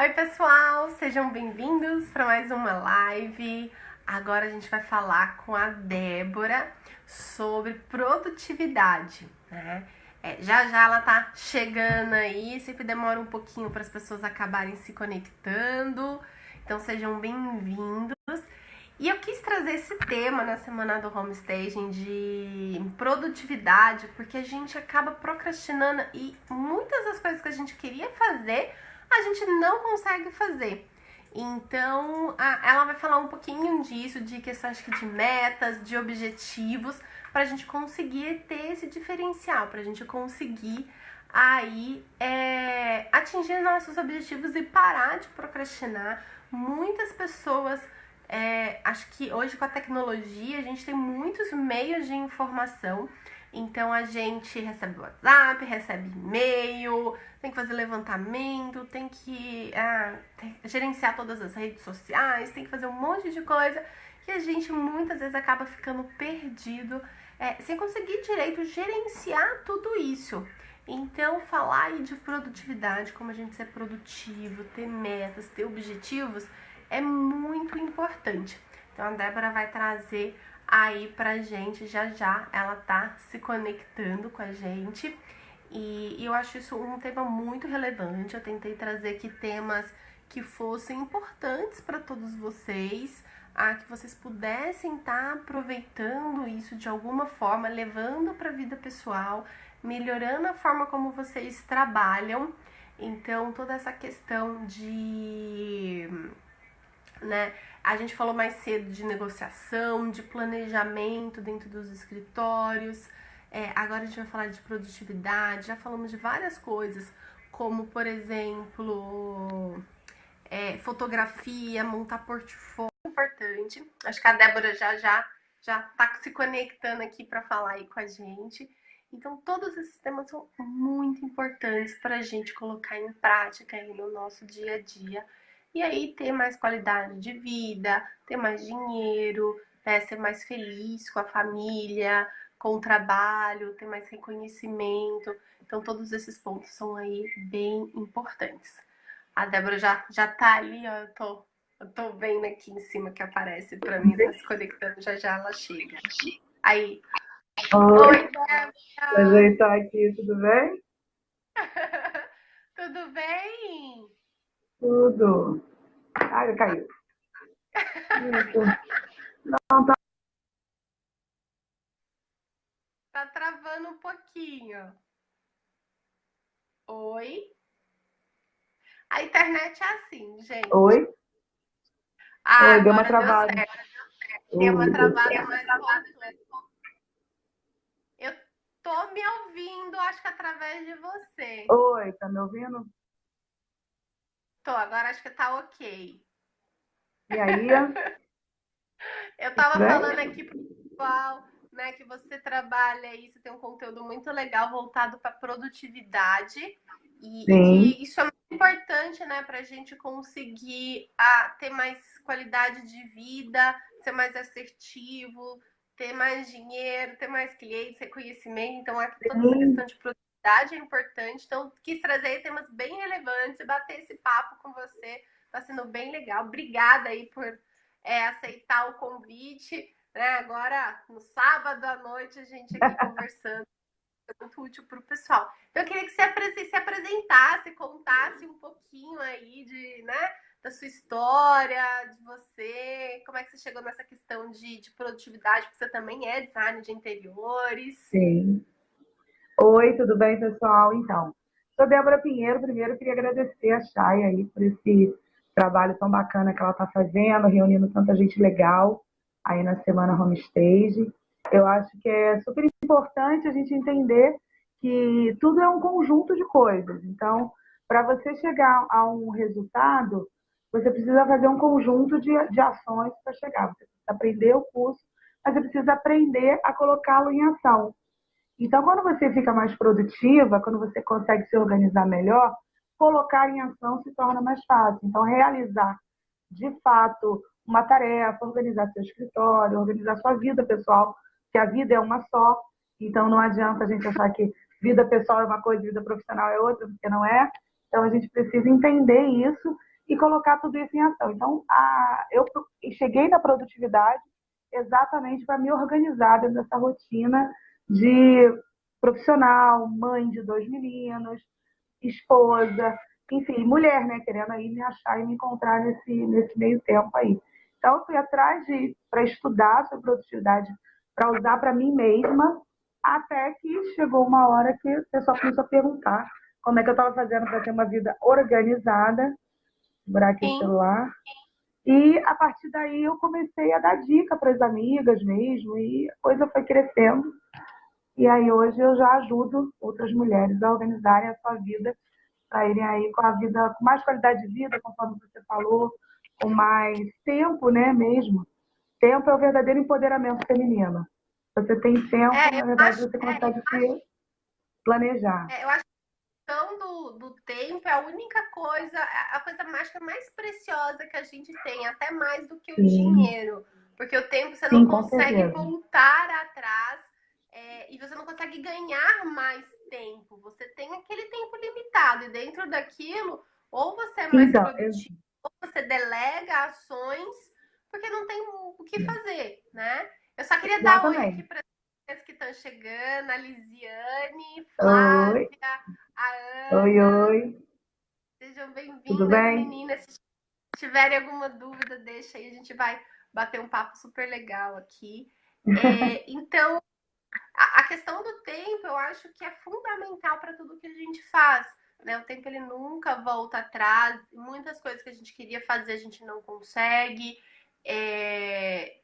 Oi, pessoal, sejam bem-vindos para mais uma live. Agora a gente vai falar com a Débora sobre produtividade, né? Já já ela tá chegando aí, sempre demora um pouquinho para as pessoas acabarem se conectando. Então sejam bem-vindos. E eu quis trazer esse tema na semana do homestaging de produtividade, porque a gente acaba procrastinando e muitas das coisas que a gente queria fazer, a gente não consegue fazer. Então, ela vai falar um pouquinho disso, de questões de metas, de objetivos, para a gente conseguir ter esse diferencial, para a gente conseguir aí atingir nossos objetivos e parar de procrastinar. Muitas pessoas acho que hoje com a tecnologia a gente tem muitos meios de informação. Então a gente recebe WhatsApp, recebe e-mail, tem que fazer levantamento, tem que gerenciar todas as redes sociais, tem que fazer um monte de coisa que a gente muitas vezes acaba ficando perdido, sem conseguir direito gerenciar tudo isso. Então, falar aí de produtividade, como a gente ser produtivo, ter metas, ter objetivos, é muito importante. Então a Débora vai trazer aí pra gente já, ela tá se conectando com a gente e eu acho isso um tema muito relevante. Eu tentei trazer aqui temas que fossem importantes para todos vocês, que vocês pudessem estar aproveitando isso de alguma forma, levando para a vida pessoal, melhorando a forma como vocês trabalham. Então toda essa questão de a gente falou mais cedo de negociação, de planejamento dentro dos escritórios. Agora a gente vai falar de produtividade. Já falamos de várias coisas, como, por exemplo, fotografia, montar portfólio. Importante. Acho que a Débora já tá se conectando aqui para falar aí com a gente. Então, todos esses temas são muito importantes para a gente colocar em prática aí no nosso dia a dia. E aí ter mais qualidade de vida, ter mais dinheiro, ser mais feliz com a família, com o trabalho, ter mais reconhecimento. Então, todos esses pontos são aí bem importantes. A Débora já tá ali, ó, eu tô vendo aqui em cima que aparece pra mim, tá se conectando, já ela chega. Aí, oi, Oi, Débora! ajeitar aqui, tudo bem? Tudo bem? Tudo. Ai, caiu. Isso. Não, tá. Tá travando um pouquinho. Oi? A internet é assim, gente. Oi? Oi, deu uma Agora deu travada. certo. Deu uma Oi, deu travada, certo. mas voltou. Eu tô me ouvindo, acho que através de você. Oi, tá me ouvindo? Tô, agora acho que tá ok. E aí, Eu tudo tava falando bem? aqui pro pessoal, né, que você trabalha isso, tem um conteúdo muito legal voltado para produtividade e Sim, que isso é muito importante, né, para a gente conseguir ter mais qualidade de vida, ser mais assertivo, ter mais dinheiro, ter mais clientes, reconhecimento. Então, toda essa sim. questão de produtividade é importante. Então, quis trazer temas bem relevantes e bater esse papo com você. Está sendo bem legal. Obrigada aí por aceitar o convite, né? Agora, no sábado à noite, a gente aqui conversando, é muito útil para o pessoal. Então, eu queria que você se apresentasse, contasse um pouquinho aí da sua história, de você, como é que você chegou nessa questão de produtividade, porque você também é designer de interiores. Sim. Oi, tudo bem, pessoal? Então, sou Débora Pinheiro. Primeiro, eu queria agradecer a Chay aí por esse trabalho tão bacana que ela está fazendo, reunindo tanta gente legal aí na Semana Homestage. Eu acho que é super importante a gente entender que tudo é um conjunto de coisas. Então, para você chegar a um resultado, você precisa fazer um conjunto de ações para chegar. Você precisa aprender o curso, mas você precisa aprender a colocá-lo em ação. Então, quando você fica mais produtiva, quando você consegue se organizar melhor, colocar em ação se torna mais fácil. Então, realizar de fato uma tarefa, organizar seu escritório, organizar sua vida pessoal, que a vida é uma só. Então, não adianta a gente achar que vida pessoal é uma coisa e vida profissional é outra, porque não é. Então, a gente precisa entender isso e colocar tudo isso em ação. Então, eu cheguei na produtividade exatamente para me organizar dentro dessa rotina de profissional, mãe de 2 meninos, esposa, enfim, mulher, né? Querendo aí me achar e me encontrar nesse meio tempo aí. Então, eu fui atrás para estudar sobre produtividade, para usar para mim mesma, até que chegou uma hora que o pessoal começou a perguntar como é que eu estava fazendo para ter uma vida organizada, segurar aqui o Sim. celular. E a partir daí eu comecei a dar dica para as amigas mesmo, e a coisa foi crescendo. E aí hoje eu já ajudo outras mulheres a organizarem a sua vida, para irem aí com a vida, com mais qualidade de vida, conforme você falou, com mais tempo, né, mesmo. Tempo é o verdadeiro empoderamento feminino. Você tem tempo, É, na verdade, você consegue se planejar. eu acho que a questão do tempo é a única coisa, a coisa mágica mais preciosa que a gente tem, até mais do que o Sim, dinheiro. Porque o tempo você não sim, com consegue certeza. voltar atrás, e você não consegue ganhar mais tempo. Você tem aquele tempo limitado, e dentro daquilo, ou você é mais Então, produtivo, ou você delega ações, porque não tem o que fazer, né? Eu só queria dar oi aqui exatamente. para que estão chegando, a Lisiane, Oi, Flávia, a oi, Ana. oi, Sejam tudo bem-vindas, bem? meninas. Se tiverem alguma dúvida, deixa aí, a gente vai bater um papo super legal aqui. Então, a questão do tempo, eu acho que é fundamental para tudo que a gente faz. Né? O tempo ele nunca volta atrás. Muitas coisas que a gente queria fazer a gente não consegue.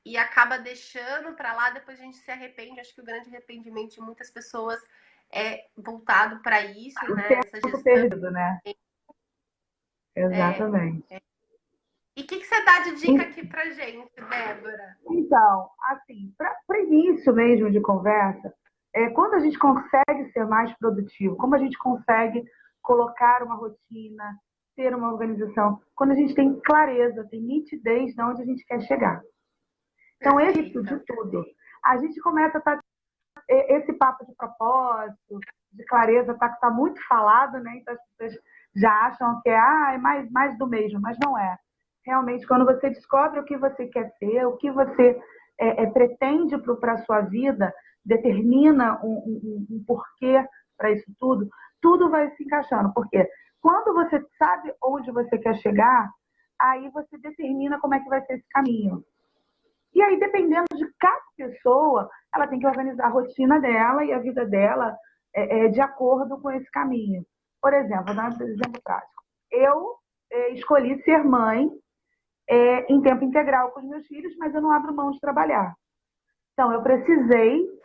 E acaba deixando para lá, depois a gente se arrepende. Acho que o grande arrependimento de muitas pessoas é voltado para isso, O né? Essa tempo gestão. perdido, né? É, Exatamente. E o que você dá de dica aqui pra gente, Débora? Então, assim, para início mesmo de conversa, quando a gente consegue ser mais produtivo, como a gente consegue colocar uma rotina, ter uma organização, quando a gente tem clareza, tem nitidez de onde a gente quer chegar. Então, esse de Perfeita. tudo. A gente começa a estar. Esse papo de propósito, de clareza, tá muito falado, né? Então as pessoas já acham que é mais do mesmo, mas não é. Realmente, quando você descobre o que você quer ser, o que você pretende para a sua vida, determina um porquê para isso tudo, tudo vai se encaixando. Porque quando você sabe onde você quer chegar, aí você determina como é que vai ser esse caminho. E aí, dependendo de cada pessoa, ela tem que organizar a rotina dela e a vida dela de acordo com esse caminho. Por exemplo, vou dar um exemplo prático. Eu escolhi ser mãe em tempo integral com os meus filhos, mas eu não abro mão de trabalhar. Então,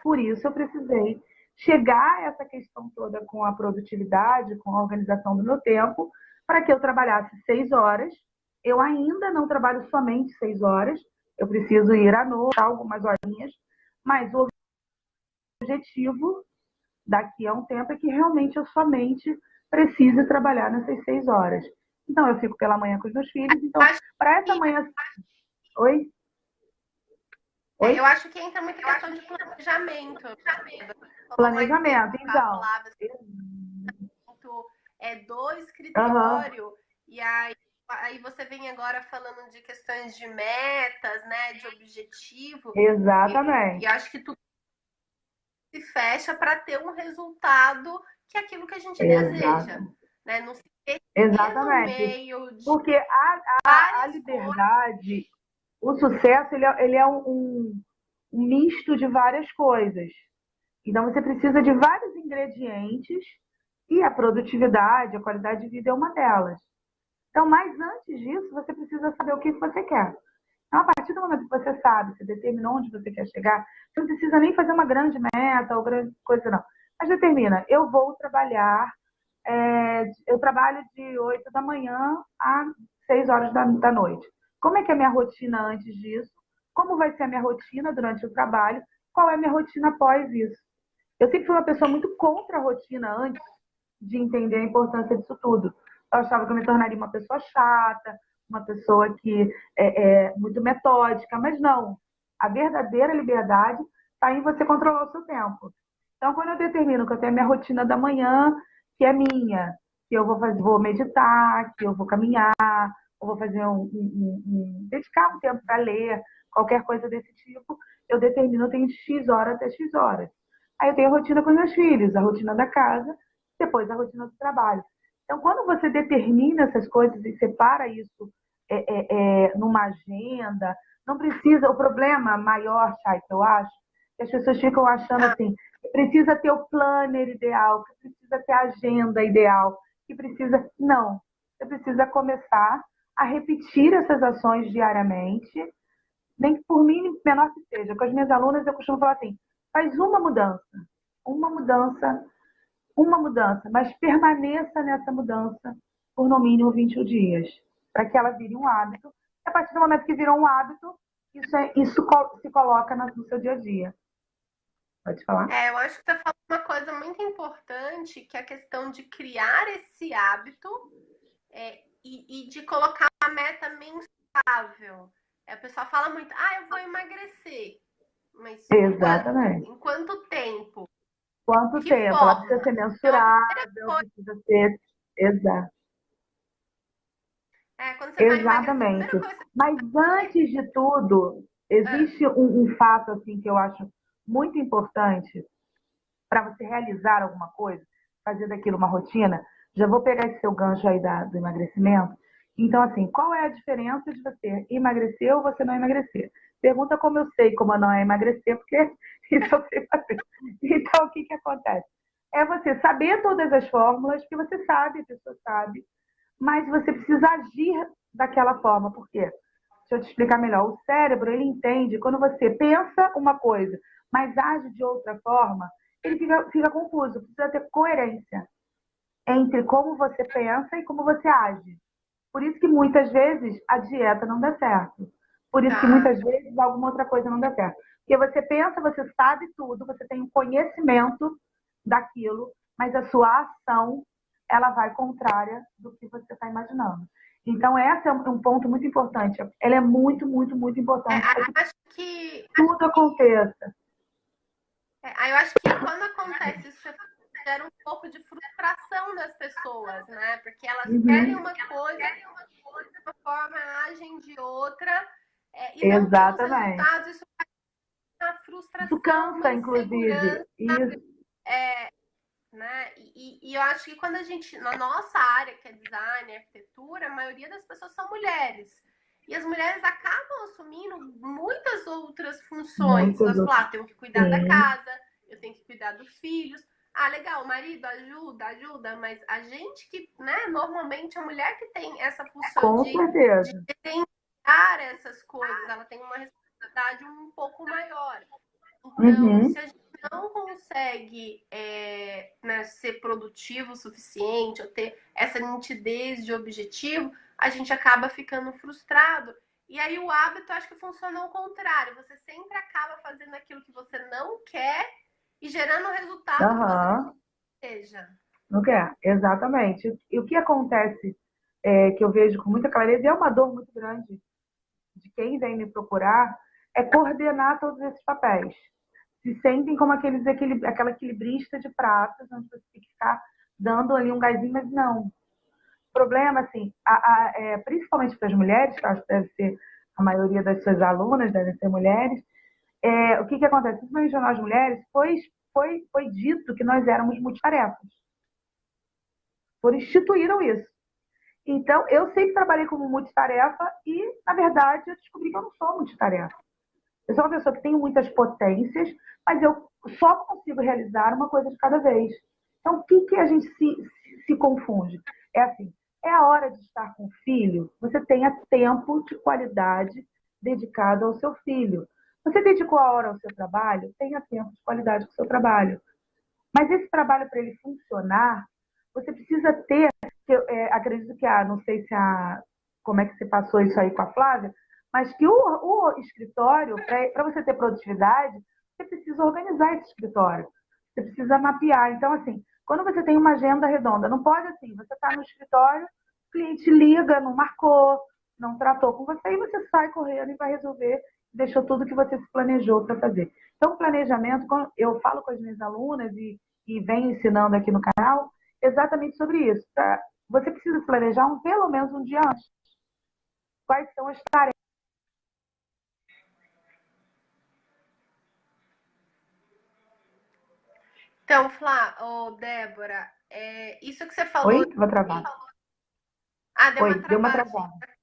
por isso eu precisei chegar a essa questão toda com a produtividade, com a organização do meu tempo, para que eu trabalhasse 6 horas. Eu ainda não trabalho somente 6 horas, eu preciso ir à noite, algumas horinhas, mas o objetivo daqui a um tempo é que realmente eu somente precise trabalhar nessas 6 horas. Então, eu fico pela manhã com os meus filhos, então, Acho para essa que, manhã. Oi? Oi? eu acho que entra muita questão de planejamento. Débora. Você falou mais cedo Planejamento, a então. palavra do Aham, escritório, e aí você vem agora falando de questões de metas, né? De objetivo, e exatamente. acho que tudo se fecha para ter um resultado que é aquilo que a gente deseja. Exato, Né? Não se perder no exatamente. meio de Porque a várias coisas. liberdade, o sucesso, ele é um misto de várias coisas. Então, você precisa de vários ingredientes e a produtividade, a qualidade de vida é uma delas. Então, mas antes disso, você precisa saber o que você quer. Então, a partir do momento que você sabe, você determinou onde você quer chegar, você não precisa nem fazer uma grande meta ou grande coisa, não. Mas determina, eu vou trabalhar, eu trabalho de 8 da manhã a 6 horas da noite. Como é que é a minha rotina antes disso? Como vai ser a minha rotina durante o trabalho? Qual é a minha rotina após isso? Eu sempre fui uma pessoa muito contra a rotina antes de entender a importância disso tudo. Eu achava que eu me tornaria uma pessoa chata, uma pessoa que é muito metódica, mas não. A verdadeira liberdade está em você controlar o seu tempo. Então, quando eu determino que eu tenho a minha rotina da manhã, que é minha, que eu vou meditar, que eu vou caminhar, ou vou fazer dedicar um tempo para ler, qualquer coisa desse tipo, eu determino, eu tenho X horas até X horas. Aí eu tenho a rotina com os meus filhos, a rotina da casa, depois a rotina do trabalho. Então, quando você determina essas coisas e separa isso numa agenda, não precisa. O problema maior, Chay, que eu acho, que as pessoas ficam achando Ah, assim, que precisa ter o planner ideal, que precisa ter a agenda ideal, que precisa. Não. Você precisa começar a repetir essas ações diariamente, nem que por mínimo menor que seja. Com as minhas alunas, eu costumo falar assim: faz uma mudança, uma mudança, mas permaneça nessa mudança por no mínimo 21 dias, para que ela vire um hábito. E a partir do momento que virou um hábito, isso se coloca no seu dia a dia. Pode falar? eu acho que você falou uma coisa muito importante, que é a questão de criar esse hábito e de colocar uma meta mensurável. A pessoa fala muito, eu vou emagrecer. Mas quando? Exatamente. Em quanto tempo? Quanto Que tempo? Ela precisa forma? ser Então, a primeira mensurável, coisa precisa ser. Exato. quando você vai emagrecer, a primeira Exatamente. coisa que Mas você antes de tudo, ah, existe um fato assim que eu acho muito importante para você realizar alguma coisa, fazer daquilo uma rotina. Já vou pegar esse seu gancho aí do emagrecimento. Então, assim, qual é a diferença de você emagrecer ou você não emagrecer? Pergunta como eu sei como eu não é emagrecer, porque isso eu sei fazer. Então, o que que acontece? É você saber todas as fórmulas, que você sabe, a pessoa sabe, mas você precisa agir daquela forma. Por quê? Deixa eu te explicar melhor. O cérebro, ele entende quando você pensa uma coisa, mas age de outra forma, ele fica confuso. Precisa ter coerência entre como você pensa e como você age. Por isso que muitas vezes a dieta não dá certo. Por isso que tá, muitas vezes alguma outra coisa não dá certo. Porque você pensa, você sabe tudo, você tem um conhecimento daquilo, mas a sua ação ela vai contrária do que você está imaginando. Então, esse é um ponto muito importante. Ela é muito, muito, muito importante para que acho que tudo aconteça. eu acho que quando acontece isso, você gera um pouco de frustração das pessoas, né? Porque elas querem Uhum. uma coisa de uma forma, agem de outra, e não tem os Exatamente. resultados, isso é uma Isso frustração, uma cansa, inclusive. insegurança, Isso. né? E eu acho que quando a gente, na nossa área, que é design, arquitetura, a maioria das pessoas são mulheres. E as mulheres acabam assumindo muitas outras funções. Muitas Nós outras. falamos, tenho que cuidar da Sim, casa, eu tenho que cuidar dos filhos. Ah, legal, o marido ajuda, ajuda, mas a gente que, né, normalmente a mulher que tem essa função com de certeza. gerenciar essas coisas, ela tem uma responsabilidade um pouco maior. Então, se Uhum. a gente não consegue né, ser produtivo o suficiente, ou ter essa nitidez de objetivo, a gente acaba ficando frustrado. E aí o hábito acho que funciona ao contrário. Você sempre acaba fazendo aquilo que você não quer e gerando o resultado que você Aham. deseja. Não quer? Exatamente. E o que acontece, que eu vejo com muita clareza, e é uma dor muito grande de quem vem me procurar, é coordenar todos esses papéis. Se sentem como aquela equilibrista de pratos, onde você tem que ficar dando ali um gásinho, mas não. O problema, assim, principalmente para as mulheres, que eu acho que deve ser a maioria das suas alunas, devem ser mulheres, o que acontece? Principalmente nós mulheres, foi dito que nós éramos multitarefas. Instituíram isso. Então, eu sempre trabalhei como multitarefa e, na verdade, eu descobri que eu não sou multitarefa. Eu sou uma pessoa que tem muitas potências, mas eu só consigo realizar uma coisa de cada vez. Então, o que a gente se confunde? É assim, é a hora de estar com o filho, você tenha tempo de qualidade dedicado ao seu filho. Você dedicou a hora ao seu trabalho, tenha tempo de qualidade com o seu trabalho. Mas esse trabalho, para ele funcionar, você precisa ter, acredito que não sei se como é que você passou isso aí com a Flávia, mas que o escritório, para você ter produtividade, você precisa organizar esse escritório. Você precisa mapear. Então, assim, quando você tem uma agenda redonda, não pode assim, você está no escritório, o cliente liga, não marcou, não tratou com você, e você sai correndo e vai resolver, deixou tudo que você se planejou para fazer. Então, o planejamento, quando eu falo com as minhas alunas e venho ensinando aqui no canal, exatamente sobre isso. Você precisa se planejar pelo menos um dia antes. quais são as tarefas. Então, Flá, Débora, isso que você falou. Oi? Vou travar. Deu uma Oi, deu uma travadinha. travada.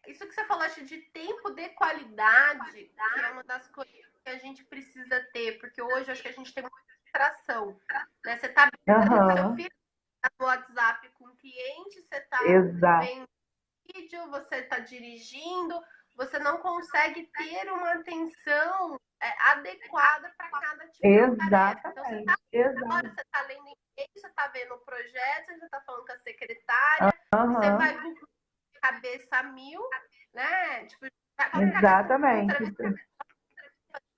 Isso que você falou de tempo de qualidade, que é uma das coisas que a gente precisa ter, porque hoje acho que a gente tem muita distração. Né? Você está vendo seu filho no WhatsApp com o cliente, você está vendo vídeo, você está dirigindo, você não consegue ter uma atenção adequada para cada tipo de tarefa. Então, agora você está lendo e-mail, você está vendo o projeto, você está falando com a secretária, você vai Google cabeça a mil, né? Tipo, exatamente.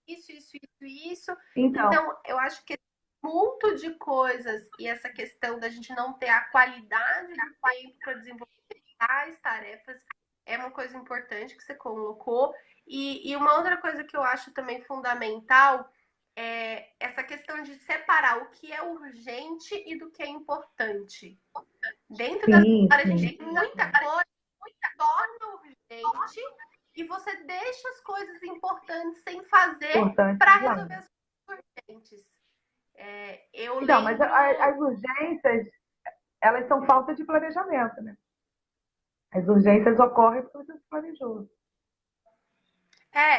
Isso. Então, eu acho que muito de coisas e essa questão da gente não ter a qualidade do tempo para desenvolver as tarefas é uma coisa importante que você colocou. E uma outra coisa que eu acho também fundamental é essa questão de separar o que é urgente e do que é importante. Dentro da história, a gente tem muita coisa que torna urgente e você deixa as coisas importantes sem fazer para resolver as coisas urgentes. Então, mas as urgências, elas são falta de planejamento, né? As urgências ocorrem porque você se planejou.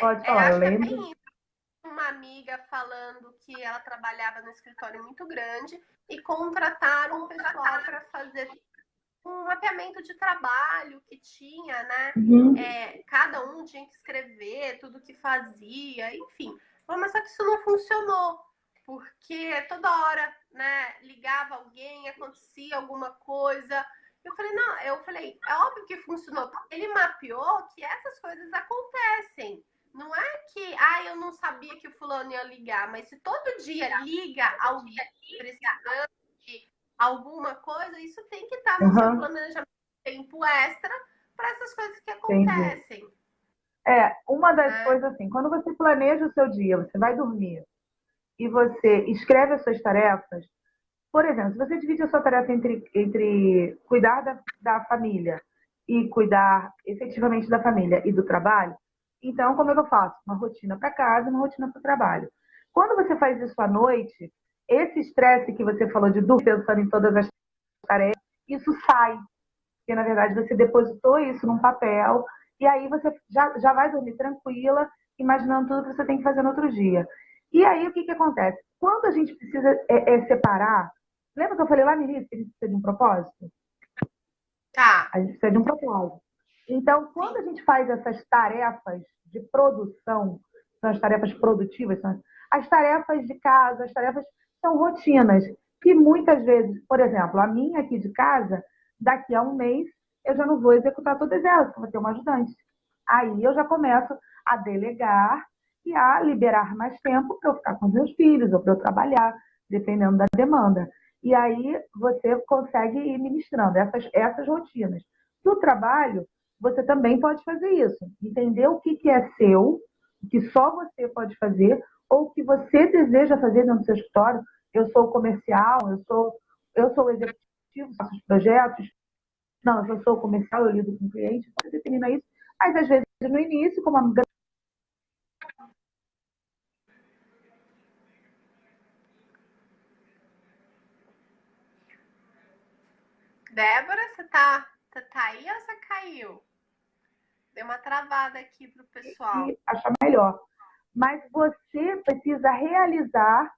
Pode falar, eu lembro. Uma amiga falando que ela trabalhava no escritório muito grande e contrataram um pessoal para fazer um mapeamento de trabalho que tinha, né? Cada um tinha que escrever tudo que fazia, enfim. Mas só que isso não funcionou, porque toda hora, né, ligava alguém, acontecia alguma coisa. Eu falei, é óbvio que funcionou, porque ele mapeou que essas coisas acontecem. Não é que, eu não sabia que o fulano ia ligar, mas se todo dia liga alguém precisando de alguma coisa, isso tem que estar no seu planejamento de tempo extra para essas coisas que acontecem. Entendi. Uma das coisas assim, quando você planeja o seu dia, você vai dormir e você escreve as suas tarefas, por exemplo, se você divide a sua tarefa entre cuidar da família e cuidar efetivamente da família e do trabalho, então como é que eu faço? Uma rotina para casa e uma rotina para o trabalho. Quando você faz isso à noite, esse estresse que você falou de dormir pensando em todas as tarefas, isso sai. Porque, na verdade, você depositou isso num papel e aí você já vai dormir tranquila, imaginando tudo que você tem que fazer no outro dia. E aí, o que acontece? Quando a gente precisa separar, lembra que eu falei lá no início que a gente precisa de um propósito? A gente precisa de um propósito. Então, quando a gente faz essas tarefas de produção, são as tarefas produtivas, são as tarefas de casa, as tarefas são rotinas, que muitas vezes, por exemplo, a minha aqui de casa, daqui a um mês, eu já não vou executar todas elas, porque eu vou ter uma ajudante. Aí eu já começo a delegar e a liberar mais tempo para eu ficar com os meus filhos ou para eu trabalhar, dependendo da demanda. E aí você consegue ir ministrando essas rotinas. No trabalho, você também pode fazer isso. Entender o que é seu, o que só você pode fazer, ou o que você deseja fazer dentro do seu escritório. Eu sou comercial, eu sou executivo, faço os projetos. Não, eu sou comercial, eu lido com cliente, você determina isso. Mas às vezes no início, como a Débora, você tá aí ou você caiu? Deu uma travada aqui pro pessoal. Achar melhor. Mas você precisa realizar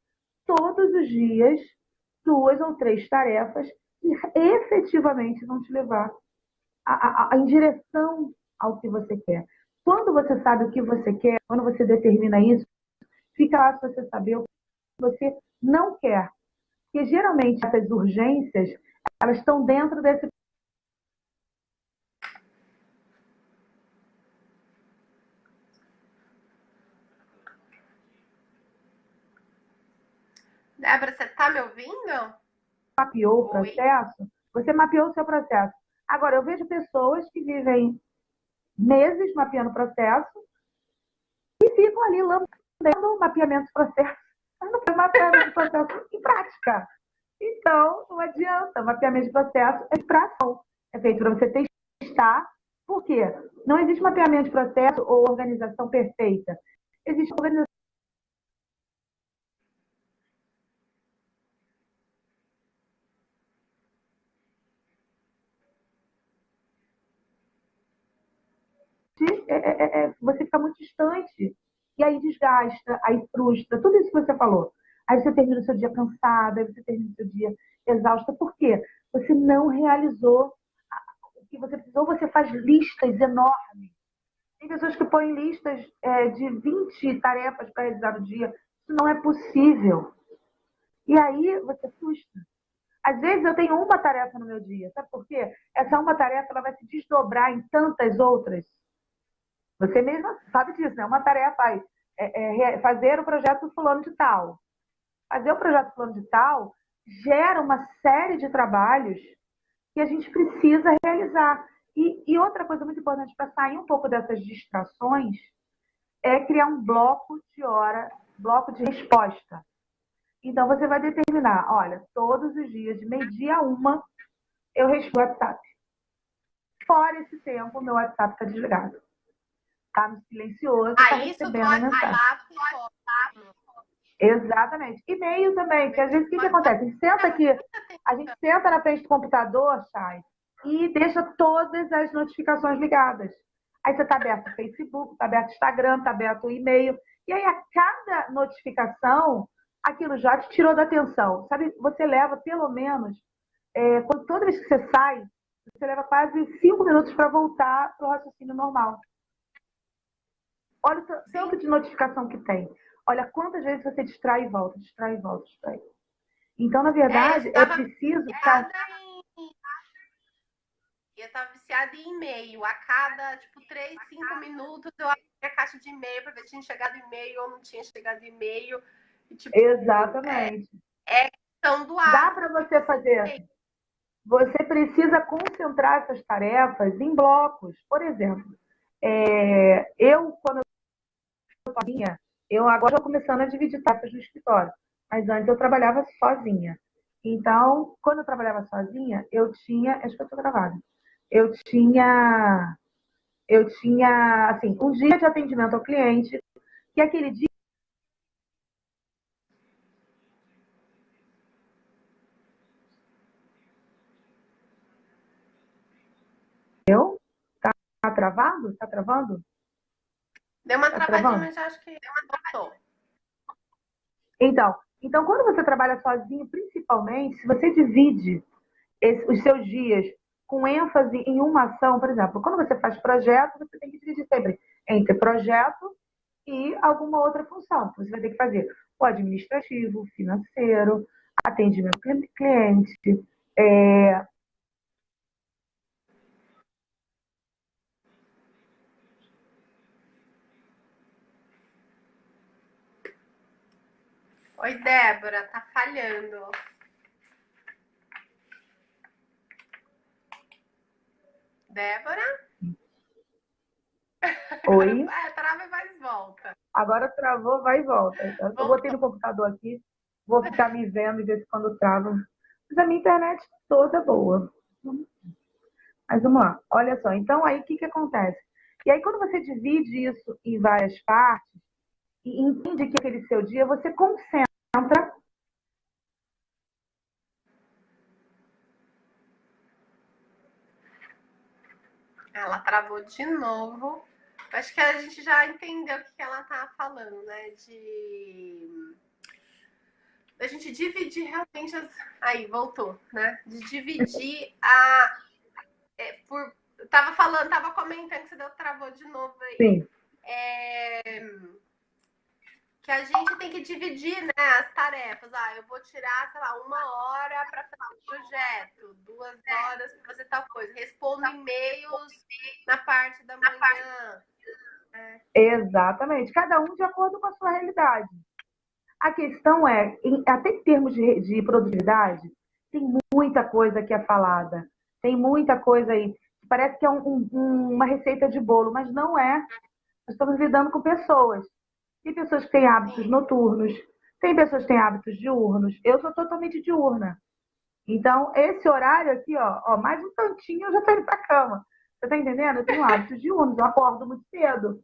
todos os dias 2 ou 3 tarefas que efetivamente vão te levar em direção ao que você quer. Quando você sabe o que você quer, quando você determina isso, fica lá se você saber o que você não quer. Porque geralmente essas urgências, elas estão dentro desse. Débora, você tá me ouvindo? Mapeou o processo, você mapeou o seu processo. Agora, eu vejo pessoas que vivem meses mapeando o processo e ficam ali lambendo o mapeamento do processo, mas não foi mapeamento do processo em prática. Então, não adianta. Mapeamento de processo é de prática. É feito para você testar, por quê? Não existe mapeamento de processo ou organização perfeita. Existe organização. Você fica muito distante. E aí desgasta, aí frustra, tudo isso que você falou. Aí você termina o seu dia cansada, aí você termina o seu dia exausta. Por quê? Você não realizou o que você precisou, você faz listas enormes. Tem pessoas que põem listas de 20 tarefas para realizar no dia. Isso não é possível. E aí você frustra. Às vezes eu tenho uma tarefa no meu dia. Sabe por quê? Essa uma tarefa ela vai se desdobrar em tantas outras. Você mesma sabe disso, né? Uma tarefa aí, fazer o projeto fulano de tal. Fazer o projeto fulano de tal gera uma série de trabalhos que a gente precisa realizar. E outra coisa muito importante para sair um pouco dessas distrações é criar um bloco de hora, bloco de resposta. Então você vai determinar, olha, todos os dias, de meio-dia a uma, eu respondo o WhatsApp. Fora esse tempo, meu WhatsApp está desligado. Está no silencioso, está recebendo a mensagem. Exatamente. E-mail também, porque às vezes o que acontece? A gente senta na frente do computador, Chay, e deixa todas as notificações ligadas. Aí você está aberto o Facebook, está aberto o Instagram, está aberto o e-mail. E aí, a cada notificação, aquilo já te tirou da atenção. Sabe, você leva pelo menos, toda vez que você sai, você leva quase 5 minutos para voltar para o raciocínio normal. Olha o tanto de notificação que tem. Olha quantas vezes você distrai e volta, distrai e volta, distrai. Então, na verdade, é preciso... Eu estava viciada em e-mail. A cada, 3, 5 minutos, eu abria a caixa de e-mail para ver se tinha chegado e-mail ou não tinha chegado e-mail. Exatamente. É questão do hábito. Dá para você fazer. Você precisa concentrar essas tarefas em blocos. Por exemplo, quando eu sozinha, eu agora estou começando a dividir tarefas no escritório. Mas antes eu trabalhava sozinha. Então, quando eu trabalhava sozinha, eu tinha... Acho que eu estou gravada. Eu tinha, assim, um dia de atendimento ao cliente, e aquele dia... Tá travado? Tá travando? Deu uma travadinha, mas acho que voltou. Então, quando você trabalha sozinho, principalmente, se você divide os seus dias com ênfase em uma ação, por exemplo, quando você faz projeto, você tem que dividir sempre entre projeto e alguma outra função. Você vai ter que fazer o administrativo, o financeiro, atendimento cliente, Oi, Débora, tá falhando. Débora? Oi? Trava e mais volta. Agora travou, vai e volta. Eu botei no computador aqui, vou ficar me vendo e ver se quando trava. Mas a minha internet toda boa. Mas vamos lá. Olha só. Então, aí o que acontece? E aí, quando você divide isso em várias partes e entende que aquele seu dia, você concentra. Ela travou de novo. Acho que a gente já entendeu o que ela tá falando, né? Da gente dividir realmente Aí, voltou, né? De dividir tava comentando que você travou de novo aí. Sim. Que a gente tem que dividir, né, as tarefas. Eu vou tirar, sei lá, 1 hora para fazer um projeto, 2 horas para fazer tal coisa. Respondo e-mails na parte da manhã. Exatamente. Cada um de acordo com a sua realidade. A questão até em termos de produtividade, tem muita coisa que é falada. Tem muita coisa aí. Parece que é uma receita de bolo, mas não é. Nós estamos lidando com pessoas. Tem pessoas que têm hábitos noturnos, tem pessoas que têm hábitos diurnos. Eu sou totalmente diurna. Então, esse horário aqui, mais um tantinho eu já estou indo para a cama. Você tá entendendo? Eu tenho hábitos diurnos, eu acordo muito cedo.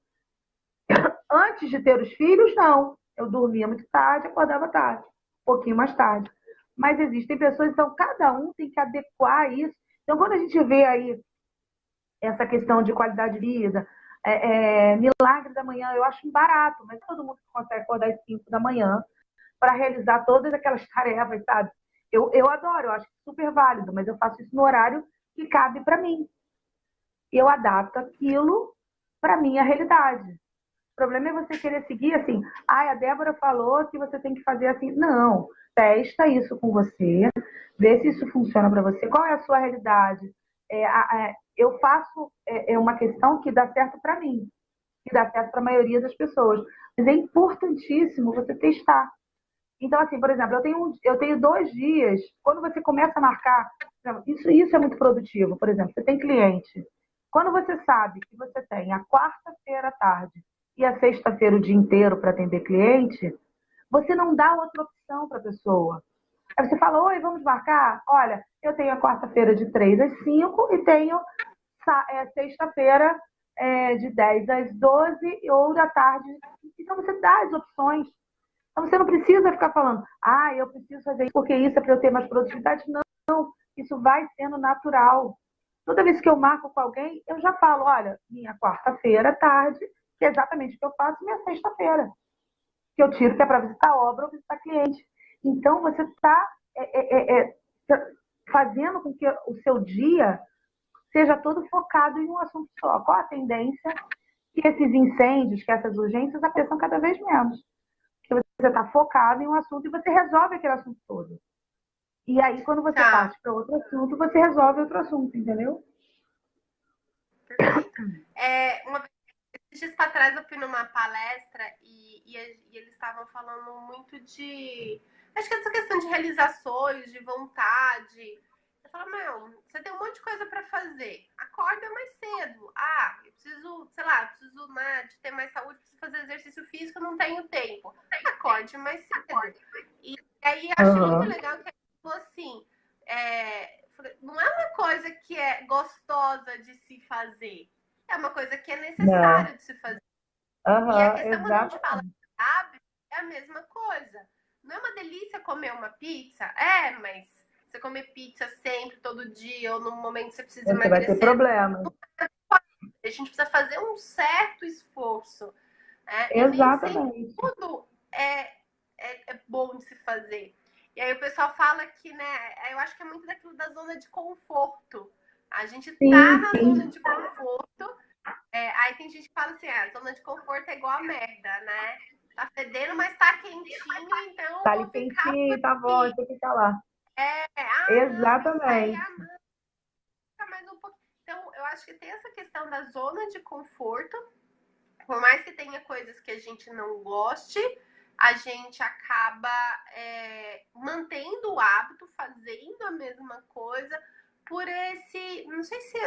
Antes de ter os filhos, não. Eu dormia muito tarde, acordava tarde, um pouquinho mais tarde. Mas existem pessoas, então cada um tem que adequar isso. Então, quando a gente vê aí essa questão de qualidade de vida, milagre da manhã, eu acho barato, mas todo mundo consegue acordar às 5 da manhã para realizar todas aquelas tarefas, sabe? Eu adoro, eu acho super válido, mas eu faço isso no horário que cabe para mim. E eu adapto aquilo para minha realidade. O problema é você querer seguir assim, a Débora falou que você tem que fazer assim. Não, testa isso com você, vê se isso funciona para você, qual é a sua realidade. Eu faço uma questão que dá certo para mim, que dá certo para a maioria das pessoas. Mas é importantíssimo você testar. Então, assim, por exemplo, eu tenho 2 dias, quando você começa a marcar, isso é muito produtivo. Por exemplo, você tem cliente. Quando você sabe que você tem a quarta-feira à tarde e a sexta-feira o dia inteiro para atender cliente, você não dá outra opção para a pessoa. Aí você fala, oi, vamos marcar? Olha, eu tenho a quarta-feira de 3 às 5 e tenho sexta-feira de 10 às 12 ou da tarde. Então você dá as opções. Então você não precisa ficar falando, eu preciso fazer isso porque isso é para eu ter mais produtividade. Não, isso vai sendo natural. Toda vez que eu marco com alguém, eu já falo, olha, minha quarta-feira à tarde, que é exatamente o que eu faço, minha sexta-feira, que eu tiro, que é para visitar obra ou visitar cliente. Então você está fazendo com que o seu dia seja todo focado em um assunto só. Qual a tendência que esses incêndios, que essas urgências apareçam cada vez menos? Porque você está focado em um assunto e você resolve aquele assunto todo. E aí, quando você Tá, parte para outro assunto, você resolve outro assunto, entendeu? perfeito. Esses dias para trás eu fui numa palestra e eles estavam falando muito de. Acho que essa questão de realizações, de vontade. Eu falo, meu, você tem um monte de coisa para fazer. Acorda mais cedo. Eu preciso, sei lá, preciso, né, de ter mais saúde, preciso fazer exercício físico, não tenho tempo. Acorde mais cedo. E aí achei muito Uhum. legal que ele falou assim: não é uma coisa que é gostosa de se fazer, é uma coisa que é Não. necessária de se fazer. E a Uhum, questão quando a gente fala exatamente. de hábito é a mesma coisa. Não é uma delícia comer uma pizza? É, mas você comer pizza sempre, todo dia, ou no momento que você precisa Você vai ter emagrecer, problemas. a gente precisa fazer um certo esforço. E nem sempre Exatamente. tudo é bom de se fazer. E aí o pessoal fala que, né, eu acho que é muito daquilo da zona de conforto. A gente tá Sim, na zona sim. de conforto. Aí tem gente que fala assim, a zona de conforto é igual a merda, né? Tá fedendo, mas tá quentinho, então eu Tá vou ali ficar por quentinho, tá bom, aqui. deixa eu ficar lá. Não, isso aí Exatamente. fica mais um pouquinho. Então, eu acho que tem essa questão da zona de conforto. Por mais que tenha coisas que a gente não goste, a gente acaba mantendo o hábito, fazendo a mesma coisa, por esse. Não sei se.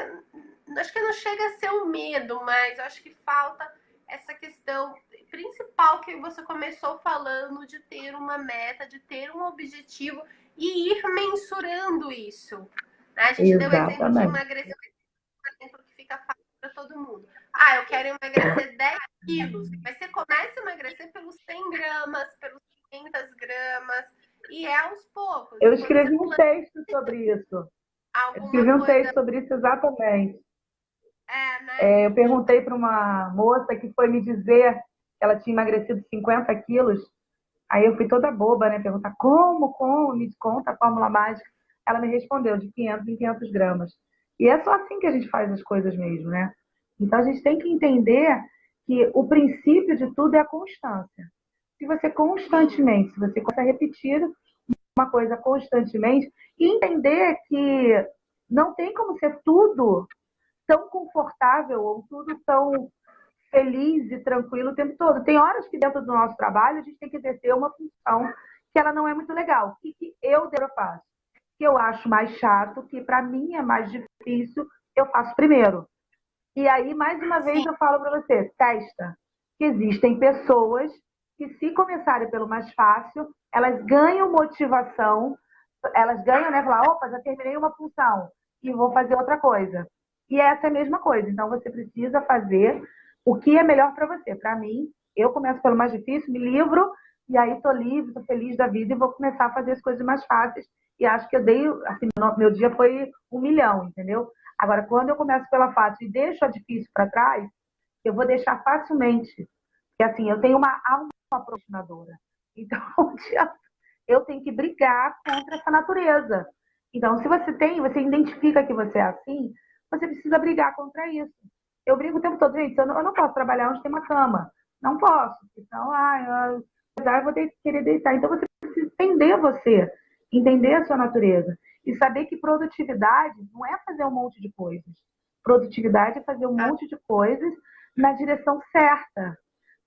Acho que não chega a ser um medo, mas acho que falta essa questão principal que você começou falando de ter uma meta, de ter um objetivo e ir mensurando isso. A gente deu o exemplo de Exatamente. emagrecer, um exemplo que fica fácil para todo mundo. Eu quero emagrecer 10 quilos. Mas você começa a emagrecer pelos 100 gramas, pelos 500 gramas, e é aos poucos. Eu E quando você escrevi um planta texto sobre isso. Eu alguma escrevi um coisa, texto sobre isso exatamente. né? Eu perguntei para uma moça que foi me dizer que ela tinha emagrecido 50 quilos. Aí eu fui toda boba, né? Perguntar como, me conta a fórmula mágica. Ela me respondeu de 500 em 500 gramas. E é só assim que a gente faz as coisas mesmo, né? Então a gente tem que entender que o princípio de tudo é a constância. Se você Sim, constantemente, se você consegue repetir uma coisa constantemente, e entender que não tem como ser tudo tão confortável ou tudo tão feliz e tranquilo o tempo todo. Tem horas que dentro do nosso trabalho a gente tem que exercer uma função que ela não é muito legal. O que eu faço? Que eu acho mais chato, que para mim é mais difícil, eu faço primeiro. E aí, mais uma vez, sim, eu falo para você, testa. Que existem pessoas que, se começarem pelo mais fácil, elas ganham motivação, elas ganham, né? Falar, opa, já terminei uma função e vou fazer outra coisa. E essa é a mesma coisa. Então, você precisa fazer o que é melhor para você. Para mim, eu começo pelo mais difícil, me livro, e aí tô livre, tô feliz da vida e vou começar a fazer as coisas mais fáceis. E acho que eu dei, assim, meu dia foi 1 milhão, entendeu? Agora, quando eu começo pela fácil e deixo a difícil para trás, eu vou deixar facilmente. Porque, assim, eu tenho uma alma procrastinadora. Então, eu tenho que brigar contra essa natureza. Então, se você identifica que você é assim, você precisa brigar contra isso. Eu brigo o tempo todo, gente, eu não posso trabalhar onde tem uma cama. Não posso. Então, eu vou querer deitar. Então, você precisa entender a sua natureza. E saber que produtividade não é fazer um monte de coisas. Produtividade é fazer um monte de coisas na direção certa.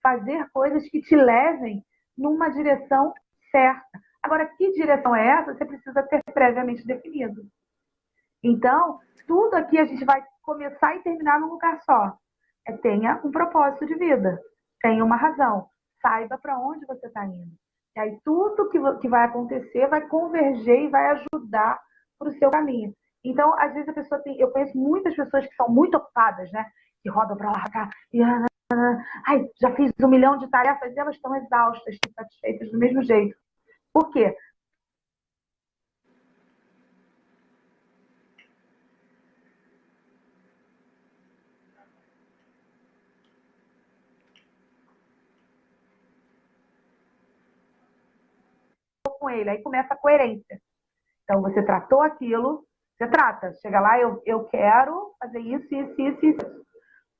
Fazer coisas que te levem numa direção certa. Agora, que direção é essa? Você precisa ter previamente definido. Então, tudo aqui a gente vai começar e terminar num lugar só. Tenha um propósito de vida, tenha uma razão, saiba para onde você está indo. E aí tudo que vai acontecer vai converger e vai ajudar para o seu caminho. Então, às vezes a pessoa tem, eu conheço muitas pessoas que são muito ocupadas, né? Que rodam para lá, cá, e ai, já fiz 1 milhão de tarefas e elas estão exaustas, insatisfeitas do mesmo jeito. Por quê? Com ele, aí começa a coerência. Então, você tratou aquilo, você trata. Chega lá, eu quero fazer isso, isso, isso, isso.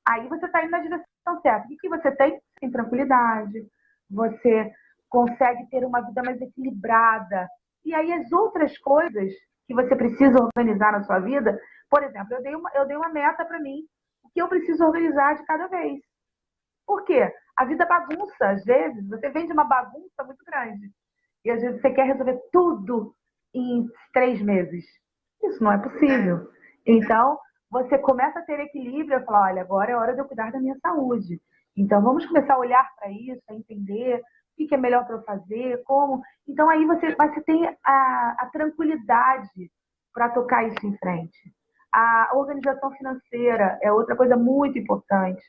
Aí você está indo na direção certa. O que você tem? Tem tranquilidade, você consegue ter uma vida mais equilibrada. E aí as outras coisas que você precisa organizar na sua vida, por exemplo, eu dei uma meta para mim, o que eu preciso organizar de cada vez. Por quê? A vida bagunça, às vezes, você vem de uma bagunça muito grande. E às vezes você quer resolver tudo em 3 meses. Isso não é possível. Então, você começa a ter equilíbrio e falar, olha, agora é hora de eu cuidar da minha saúde. Então, vamos começar a olhar para isso, a entender o que é melhor para eu fazer, como. Então, aí você tem a tranquilidade para tocar isso em frente. A organização financeira é outra coisa muito importante.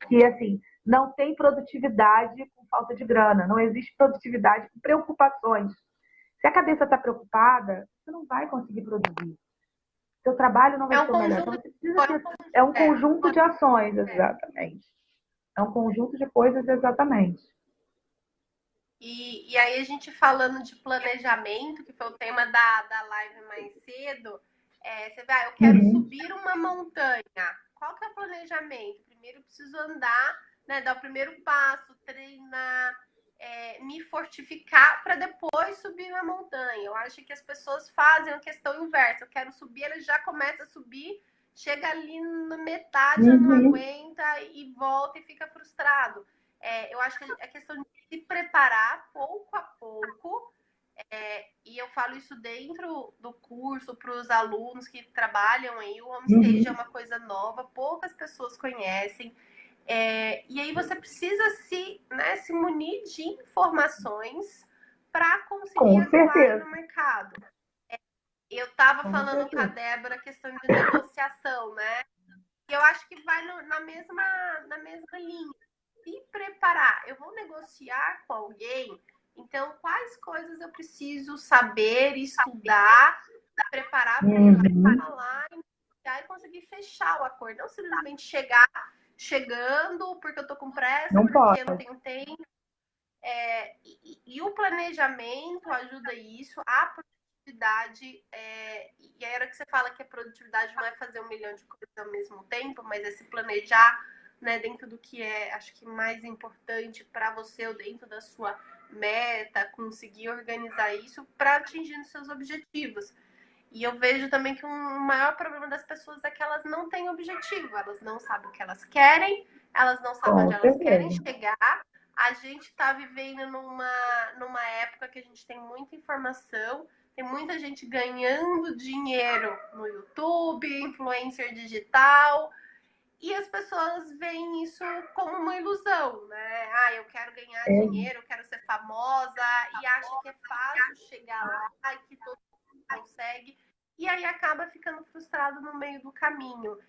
Que, assim, não tem produtividade com falta de grana, não existe produtividade com preocupações. Se a cabeça está preocupada, você não vai conseguir produzir. Seu trabalho não vai É um ser o melhor. Então conjunto você de precisa coisas. ter. É um conjunto de ações, exatamente. É um conjunto de coisas, exatamente. E aí a gente falando de planejamento, que foi o tema da live mais cedo, você vai, eu quero Uhum. subir uma montanha. Qual que é o planejamento? Primeiro eu preciso andar, né, dar o primeiro passo, treinar, me fortificar para depois subir a montanha. Eu acho que as pessoas fazem a questão inversa. Eu quero subir, eles já começam a subir, chega ali na metade, já não Uhum. aguenta e volta e fica frustrado. Eu acho que a questão de se preparar pouco a pouco, e eu falo isso dentro do curso para os alunos que trabalham aí. O homestage é Uhum. uma coisa nova, poucas pessoas conhecem. E aí você precisa se munir de informações para conseguir Com atuar aí certeza. no mercado. Eu estava Com falando com a certeza. Débora a questão de negociação, né? E eu acho que vai na mesma linha. Se preparar, eu vou negociar com alguém, então quais coisas eu preciso saber, estudar, preparar para ir lá Uhum. falar e conseguir fechar o acordo, não simplesmente chegar chegando porque eu tô com pressa, Não porque eu pode. não tenho tempo. E o planejamento ajuda isso, a produtividade, e aí a hora que você fala que a produtividade não é fazer 1 milhão de coisas ao mesmo tempo, mas é se planejar, né, dentro do que é, acho que mais importante para você ou dentro da sua meta, conseguir organizar isso para atingir os seus objetivos. E eu vejo também que um maior problema das pessoas é que elas não têm objetivo, elas não sabem o que elas querem, elas não sabem onde Com elas querem certeza. chegar. A gente está vivendo numa época que a gente tem muita informação, tem muita gente ganhando dinheiro no YouTube, influencer digital, e as pessoas veem isso como uma ilusão, né? Ah, eu quero ganhar É, dinheiro, eu quero ser famosa, e acha que é fácil chegar lá e que todo mundo consegue, e aí acaba ficando frustrado no meio do caminho.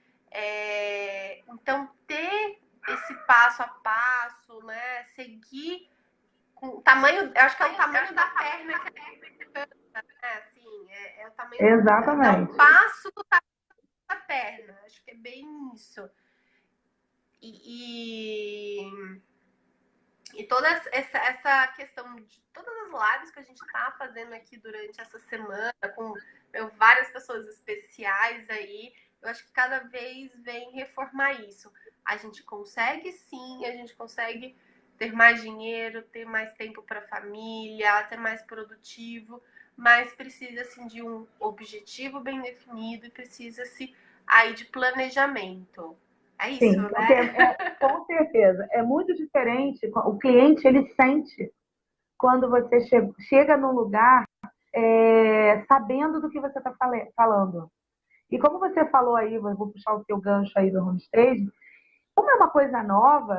Então, ter esse passo a passo, né? Seguir com o tamanho, eu acho que é o tamanho da perna que assim, é o tamanho, dá um Exatamente. passo do tamanho da perna, acho que é bem isso. E toda essa questão de todas as lives que a gente tá fazendo aqui durante essa semana, com várias pessoas especiais aí, eu acho que cada vez vem reformar isso. A gente consegue sim, a gente consegue ter mais dinheiro, ter mais tempo para a família, ser mais produtivo, mas precisa assim de um objetivo bem definido e precisa-se aí de planejamento. É isso, Sim, porque né? com certeza é muito diferente. O cliente ele sente quando você chega num lugar sabendo do que você está falando. E como você falou aí, vou puxar o seu gancho aí do homestaging, como é uma coisa nova,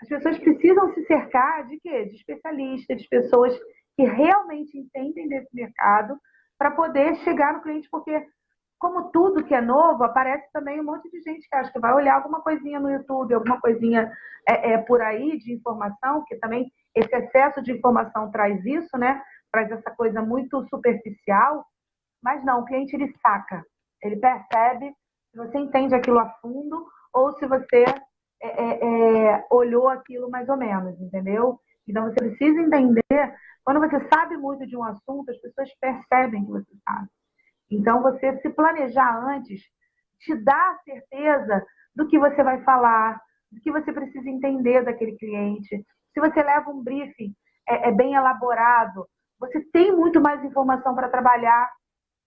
as pessoas precisam se cercar de quê? De especialistas, de pessoas que realmente entendem desse mercado para poder chegar no cliente, porque como tudo que é novo, aparece também um monte de gente que acha que vai olhar alguma coisinha no YouTube, alguma coisinha por aí de informação, que também esse excesso de informação traz isso, né? Traz essa coisa muito superficial, mas não, o cliente ele saca, ele percebe se você entende aquilo a fundo ou se você olhou aquilo mais ou menos, entendeu? Então você precisa entender, quando você sabe muito de um assunto, as pessoas percebem que você sabe. Então, você se planejar antes te dá a certeza do que você vai falar, do que você precisa entender daquele cliente. Se você leva um briefing bem elaborado, você tem muito mais informação para trabalhar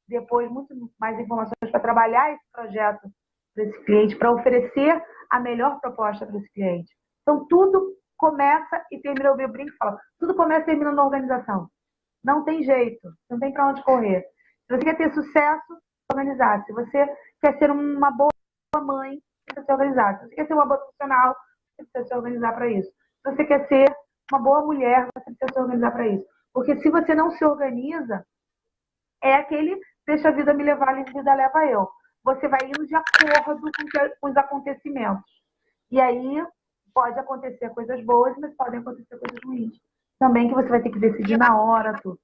depois, muito mais informações para trabalhar esse projeto para esse cliente, para oferecer a melhor proposta para esse cliente. Então, tudo começa e termina, eu brinco e falo, tudo começa e termina na organização. Não tem jeito, não tem para onde correr. Se você quer ter sucesso, organizar. Se você quer ser uma boa mãe, precisa se organizar. Se você quer ser uma boa profissional, você precisa se organizar para isso. Se você quer ser uma boa mulher, você precisa se organizar para isso. Porque se você não se organiza, é aquele deixa a vida me levar, a vida leva eu. Você vai indo de acordo com os acontecimentos. E aí pode acontecer coisas boas, mas podem acontecer coisas ruins. Também que você vai ter que decidir na hora, tudo.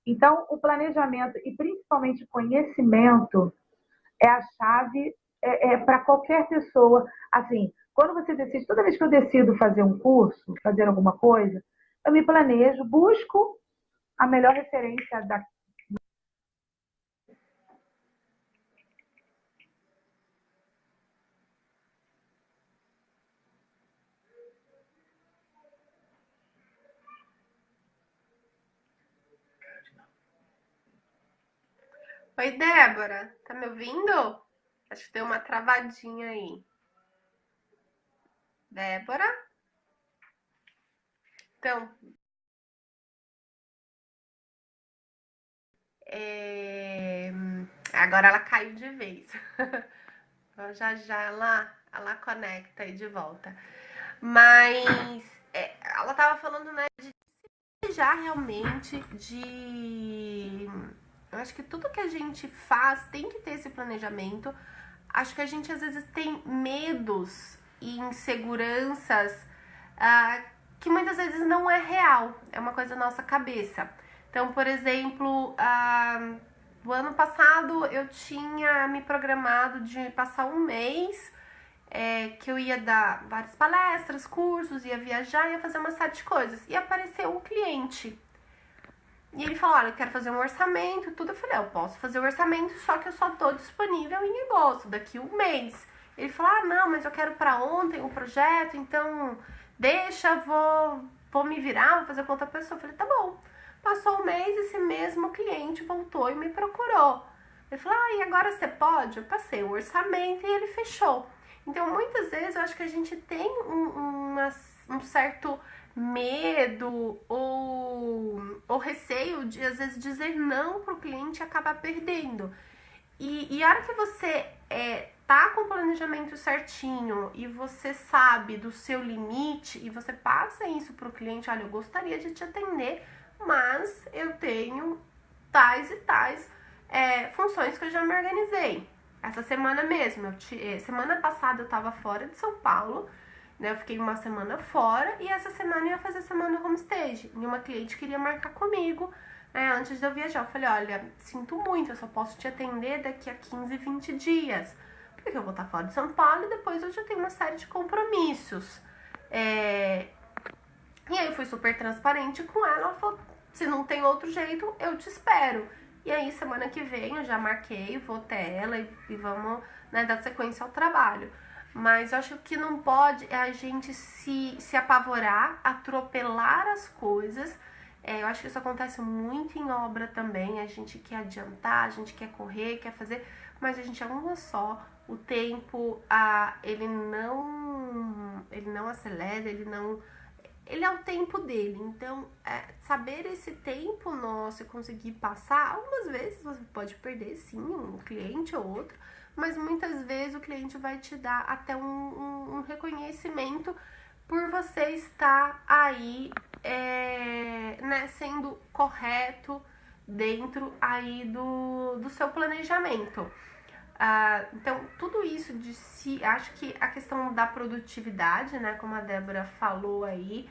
Então, o planejamento e principalmente conhecimento é a chave para qualquer pessoa. Assim, quando você decide, toda vez que eu decido fazer um curso, fazer alguma coisa, eu me planejo, busco a melhor referência da. Oi, Débora, tá me ouvindo? Acho que deu uma travadinha aí. Débora? Então, é... agora ela caiu de vez. Já já ela conecta aí de volta. Mas ela tava falando, né, de já realmente de. Eu acho que tudo que a gente faz tem que ter esse planejamento. Acho que a gente às vezes tem medos e inseguranças ah, que muitas vezes não é real, é uma coisa da nossa cabeça. Então, por exemplo, o ano passado eu tinha me programado de passar um mês que eu ia dar várias palestras, cursos, ia viajar, ia fazer uma série de coisas. E apareceu um cliente. E ele falou, olha, eu quero fazer um orçamento, tudo. Eu falei, eu posso fazer o orçamento, só que eu só tô disponível em agosto, daqui um mês. Ele falou, não, mas eu quero para ontem o projeto, então deixa, vou me virar, vou fazer com outra pessoa. Eu falei, tá bom. Passou um mês, esse mesmo cliente voltou e me procurou. Ele falou, e agora você pode? Eu passei o orçamento e ele fechou. Então, muitas vezes, eu acho que a gente tem um certo medo ou receio de, às vezes, dizer não para o cliente e acabar perdendo. E a hora que você tá com o planejamento certinho e você sabe do seu limite e você passa isso para o cliente, olha, eu gostaria de te atender, mas eu tenho tais e tais funções que eu já me organizei. essa semana mesmo. Semana passada eu tava fora de São Paulo, né? Eu fiquei uma semana fora e essa semana eu ia fazer semana homestage. E uma cliente queria marcar comigo, né, antes de eu viajar. Eu falei, olha, sinto muito, eu só posso te atender daqui a 15, 20 dias. Porque eu vou estar fora de São Paulo e depois eu já tenho uma série de compromissos. E aí eu fui super transparente com ela. Ela falou, se não tem outro jeito, eu te espero. E aí semana que vem eu já marquei, vou até ela e vamos, né, dar sequência ao trabalho. Mas eu acho que não pode é a gente se apavorar, atropelar as coisas. Eu acho que isso acontece muito em obra também. A gente quer adiantar, a gente quer correr, quer fazer, mas a gente é uma só. O tempo, ele não acelera, ele é o tempo dele. Então, saber esse tempo nosso e conseguir passar, algumas vezes você pode perder sim um cliente ou outro, mas muitas vezes o cliente vai te dar até um reconhecimento por você estar aí, né, sendo correto dentro aí do seu planejamento. Então, tudo isso de si, acho que a questão da produtividade, né, como a Débora falou aí,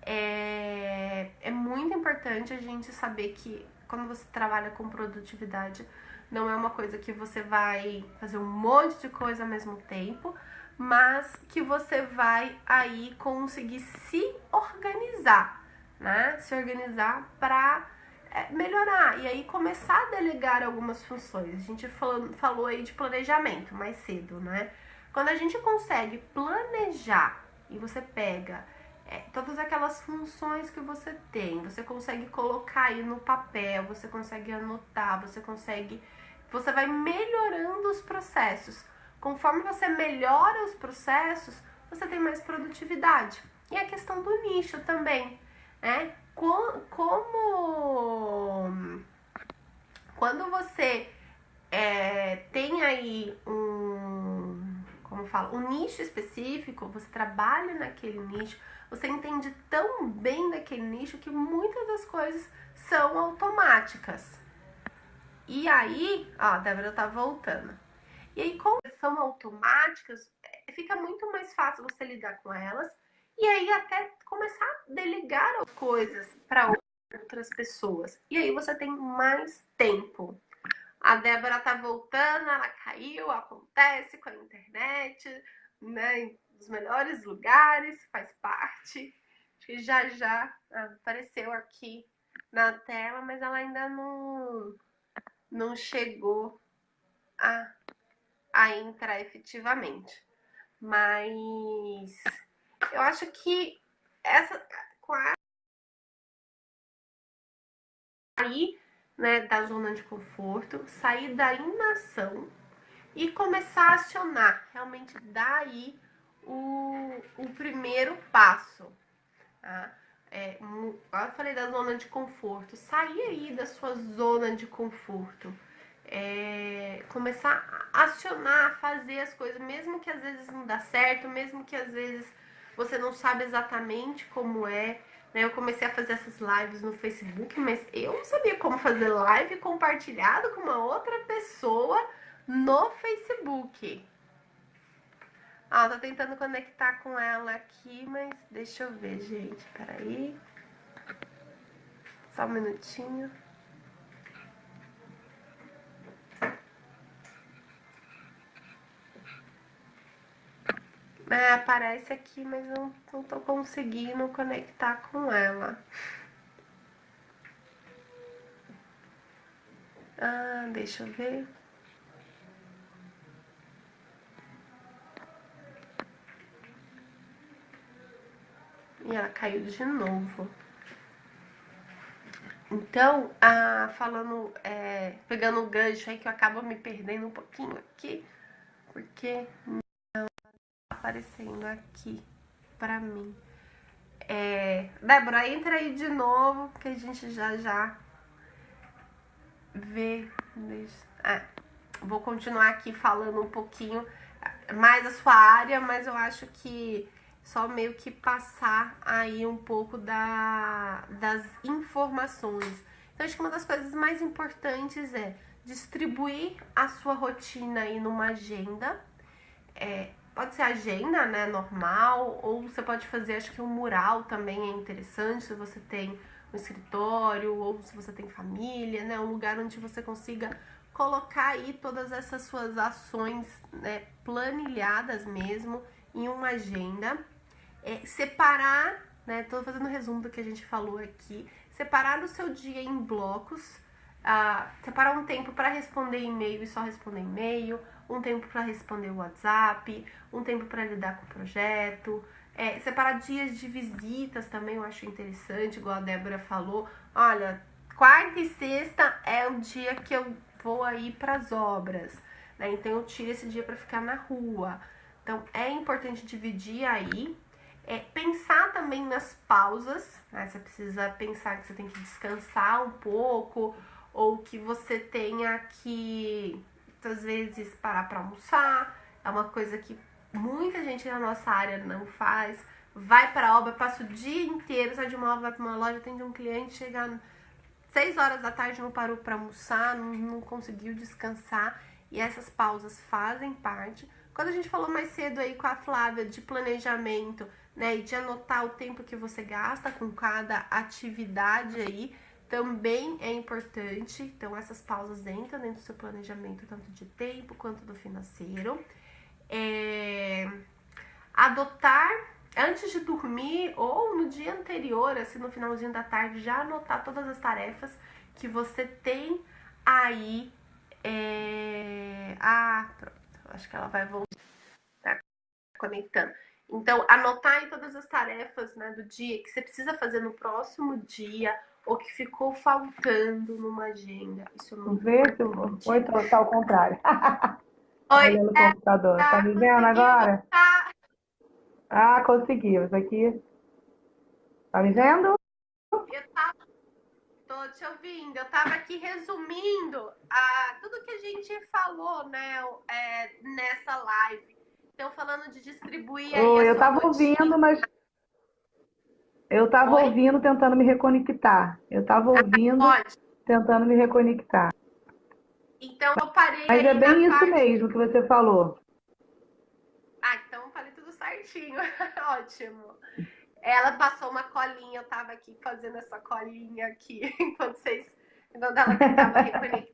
é muito importante a gente saber que quando você trabalha com produtividade, não é uma coisa que você vai fazer um monte de coisa ao mesmo tempo, mas que você vai aí conseguir se organizar, né? Se organizar para melhorar e aí começar a delegar algumas funções. A gente falou aí de planejamento mais cedo, né? Quando a gente consegue planejar e você pega todas aquelas funções que você tem, você consegue colocar aí no papel, você consegue anotar, você vai melhorando os processos. Conforme você melhora os processos, você tem mais produtividade. E a questão do nicho também, né? Quando você tem aí um nicho específico, você trabalha naquele nicho, você entende tão bem daquele nicho que muitas das coisas são automáticas. E aí, ó, a Débora tá voltando. E aí, como são automáticas, fica muito mais fácil você lidar com elas e aí até começar a delegar as coisas para outras pessoas. E aí você tem mais tempo. A Débora tá voltando, ela caiu, acontece com a internet, né? Em os melhores lugares, faz parte. Acho que já apareceu aqui na tela, mas ela ainda não chegou a entrar efetivamente. Mas eu acho que com a sair, né, da zona de conforto, sair da inação e começar a acionar, realmente dar aí o primeiro passo. Tá? Eu falei da zona de conforto, sair aí da sua zona de conforto. Começar a acionar, a fazer as coisas, mesmo que às vezes não dá certo, mesmo que às vezes você não sabe exatamente como é, né? Eu comecei a fazer essas lives no Facebook, mas eu não sabia como fazer live compartilhado com uma outra pessoa no Facebook. Tô tentando conectar com ela aqui, mas deixa eu ver, gente, peraí. Só um minutinho. Aparece aqui, mas não tô conseguindo conectar com ela. Deixa eu ver. E ela caiu de novo. Então, falando, pegando o gancho aí que eu acabo me perdendo um pouquinho aqui, porque não tá aparecendo aqui pra mim. Débora, entra aí de novo, que a gente já vê. Vou continuar aqui falando um pouquinho mais da sua área, mas eu acho que só meio que passar aí um pouco das informações. Então, acho que uma das coisas mais importantes é distribuir a sua rotina aí numa agenda. Pode ser agenda, né, normal, ou você pode fazer, acho que um mural também é interessante, se você tem um escritório, ou se você tem família, né, um lugar onde você consiga colocar aí todas essas suas ações, né, planilhadas mesmo, em uma agenda. Separar, né, tô fazendo um resumo do que a gente falou aqui, separar o seu dia em blocos, separar um tempo para responder e-mail e só responder e-mail, um tempo para responder o WhatsApp, um tempo para lidar com o projeto, separar dias de visitas também eu acho interessante, igual a Débora falou, olha, quarta e sexta é o dia que eu vou aí para as obras, né? Então eu tiro esse dia para ficar na rua. Então é importante dividir aí, pensar também nas pausas, né? Você precisa pensar que você tem que descansar um pouco, ou que você tenha que, às vezes, parar para almoçar. É uma coisa que muita gente na nossa área não faz. Vai para a obra, passa o dia inteiro, sai de uma obra, vai para uma loja, atende um cliente, chega 6 horas da tarde, não parou para almoçar, não conseguiu descansar. E essas pausas fazem parte. Quando a gente falou mais cedo aí com a Flávia de planejamento, né, e de anotar o tempo que você gasta com cada atividade aí, também é importante. Então essas pausas entram dentro do seu planejamento, tanto de tempo quanto do financeiro. Adotar antes de dormir ou no dia anterior, assim no finalzinho da tarde, já anotar todas as tarefas que você tem aí. Pronto, acho que ela vai voltar, tá conectando. Então, anotar aí todas as tarefas, né, do dia que você precisa fazer no próximo dia ou que ficou faltando numa agenda. Isso é muito importante. Oi, tá ao contrário. Oi, Olhando o computador. Tá me vendo conseguiu agora? voltar? Conseguiu. Isso aqui. Tá me vendo? Tô te ouvindo. Eu tava aqui resumindo tudo que a gente falou, né, nessa live. Então, falando de distribuir aí a Eu sua tava ouvindo, rotina. mas eu tava Oi? ouvindo tentando me reconectar. Eu tava ouvindo Pode. tentando me reconectar. Então, eu parei Mas é aí na bem isso parte. mesmo que você falou. Então eu falei tudo certinho. Ótimo. Ela passou uma colinha, eu tava aqui fazendo essa colinha aqui, enquanto ela tentava reconectar.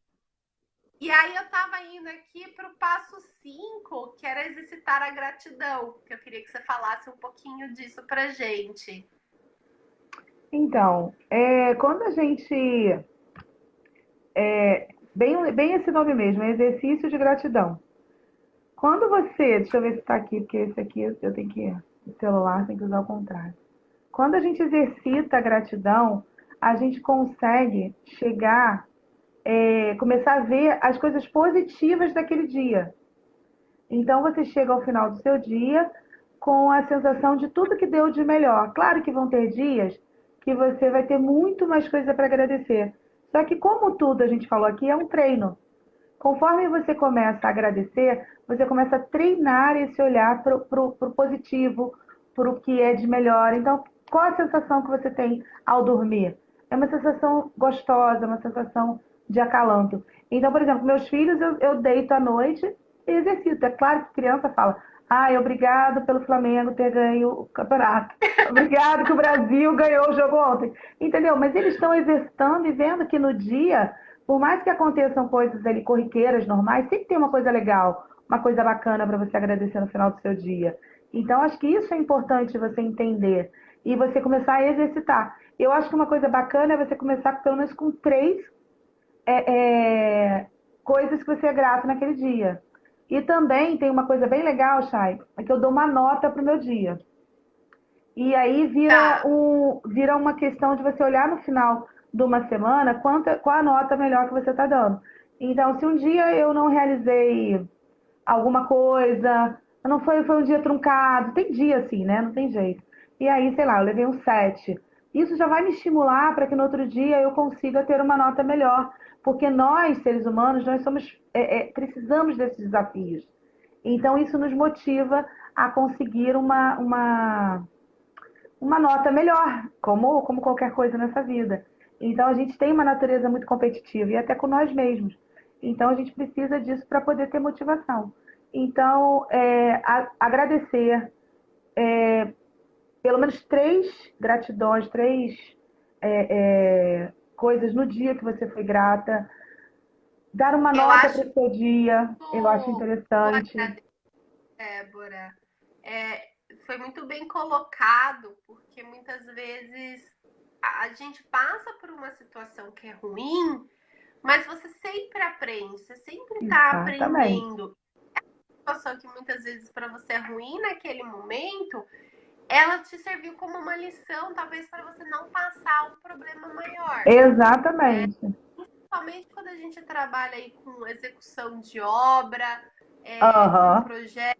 E aí eu tava indo aqui pro passo 5, que era exercitar a gratidão, que eu queria que você falasse um pouquinho disso pra gente. Então, quando a gente. Bem esse nome mesmo, exercício de gratidão. Quando você. Deixa eu ver se está aqui, porque esse aqui eu tenho que. O celular tem que usar o contrário. Quando a gente exercita a gratidão, a gente consegue chegar, começar a ver as coisas positivas daquele dia. Então você chega ao final do seu dia com a sensação de tudo que deu de melhor. Claro que vão ter dias que você vai ter muito mais coisa para agradecer. Só que como tudo a gente falou aqui, é um treino. Conforme você começa a agradecer, você começa a treinar esse olhar para o positivo, para o que é de melhor. Então, qual a sensação que você tem ao dormir? É uma sensação gostosa, uma sensação de acalanto. Então, por exemplo, meus filhos, eu deito à noite e exercito. É claro que criança fala, obrigado pelo Flamengo ter ganho o campeonato. Obrigado que o Brasil ganhou o jogo ontem. Entendeu? Mas eles estão exercitando e vendo que no dia, por mais que aconteçam coisas ali corriqueiras, normais, sempre tem uma coisa legal, uma coisa bacana para você agradecer no final do seu dia. Então, acho que isso é importante você entender e você começar a exercitar. Eu acho que uma coisa bacana é você começar pelo menos com 3 coisas que você é grato naquele dia. E também tem uma coisa bem legal, Chay, é que eu dou uma nota pro meu dia. E aí Tá. vira uma questão de você olhar no final de uma semana qual a nota melhor que você está dando. Então, se um dia eu não realizei alguma coisa, não foi um dia truncado, tem dia assim, né? Não tem jeito. E aí, sei lá, eu levei um 7. Isso já vai me estimular para que no outro dia eu consiga ter uma nota melhor. Porque nós, seres humanos, nós precisamos desses desafios. Então, isso nos motiva a conseguir uma nota melhor, como qualquer coisa nessa vida. Então, a gente tem uma natureza muito competitiva, e até com nós mesmos. Então, a gente precisa disso para poder ter motivação. Então, agradecer pelo menos três gratidões, três coisas no dia que você foi grata, dar uma Eu nota para acho o seu dia, eu acho eu interessante. agradeço, Débora. Foi muito bem colocado, porque muitas vezes a gente passa por uma situação que é ruim, mas você sempre aprende, você sempre está Exatamente. aprendendo. A situação que muitas vezes para você é ruim naquele momento, ela te serviu como uma lição, talvez para você não passar um problema maior. Exatamente. Principalmente quando a gente trabalha aí com execução de obra, com Aham. projeto.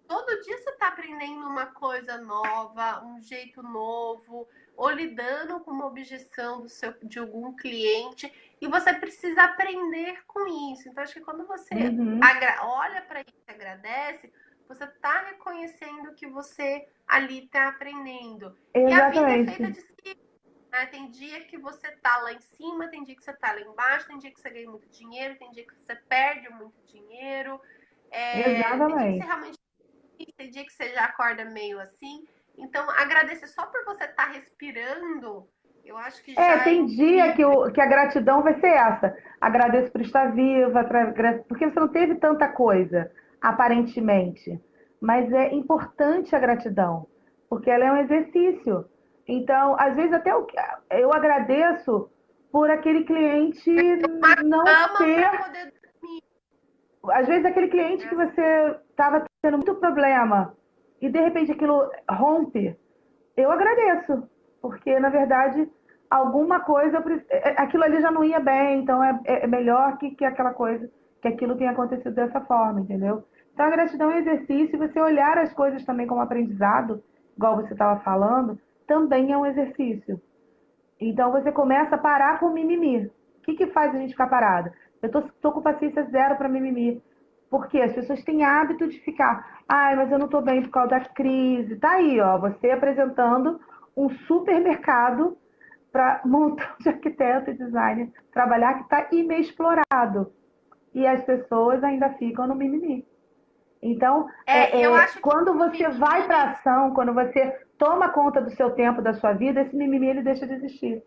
Todo dia você está aprendendo uma coisa nova, um jeito novo, ou lidando com uma objeção de algum cliente, e você precisa aprender com isso. Então, acho que quando você Uhum. olha para isso e agradece, você está reconhecendo que você ali está aprendendo. E a vida é feita Exatamente. de ciclos, né? Tem dia que você está lá em cima, tem dia que você está lá embaixo, tem dia que você ganha muito dinheiro, tem dia que você perde muito dinheiro. Tem dia que você Exatamente. realmente tem dia que você já acorda meio assim. Então, agradecer só por você estar respirando, eu acho que já é Tem dia incrível. que a gratidão vai ser essa. Agradeço por estar viva, porque você não teve tanta coisa, aparentemente. Mas é importante a gratidão, porque ela é um exercício. Então, às vezes até eu agradeço por aquele cliente Uma não cama ter, para poder dormir. às vezes aquele cliente que Né? você estava tendo muito problema e de repente aquilo rompe, eu agradeço, porque na verdade alguma coisa, aquilo ali já não ia bem, então é melhor que aquela coisa, que aquilo tenha acontecido dessa forma, entendeu? Então a gratidão é um exercício, você olhar as coisas também como aprendizado, igual você estava falando, também é um exercício. Então você começa a parar com o mimimi. O que faz a gente ficar parada? Eu tô com paciência zero para mimimi. Porque as pessoas têm hábito de ficar, ai, mas eu não estou bem por causa da crise. Tá aí, ó, você apresentando um supermercado para um montão de arquiteto e designer trabalhar que está inexplorado. E as pessoas ainda ficam no mimimi. Então, E eu acho que quando o você vai para a mimimi, ação, quando você toma conta do seu tempo, da sua vida, esse mimimi ele deixa de existir.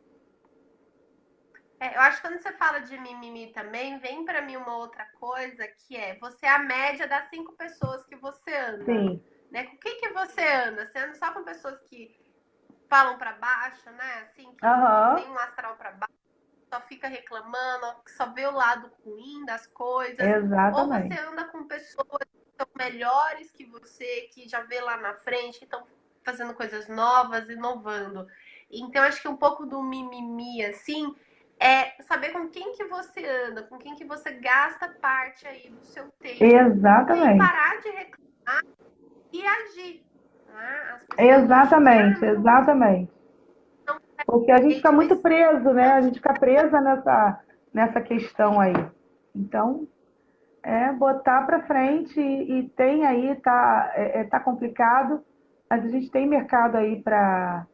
eu acho que quando você fala de mimimi também, vem para mim uma outra coisa que é você é a média das 5 pessoas que você anda. Sim. Né? Com quem que você anda? Você anda só com pessoas que falam para baixo, né? Assim, que Aham. tem um astral para baixo, só fica reclamando, que só vê o lado ruim das coisas, ou você Exatamente. anda com pessoas que são melhores que você, que já vê lá na frente, que estão fazendo coisas novas, inovando. Então, acho que um pouco do mimimi, assim, é saber com quem que você anda, com quem que você gasta parte aí do seu tempo e Exatamente. parar de reclamar e agir. Né? As pessoas acham assim, Exatamente. mas não posso Exatamente. Porque a gente fica mas muito preso, né? A antes gente fica presa nessa questão aí. Então, botar para frente e tem aí, tá complicado, mas a gente tem mercado aí para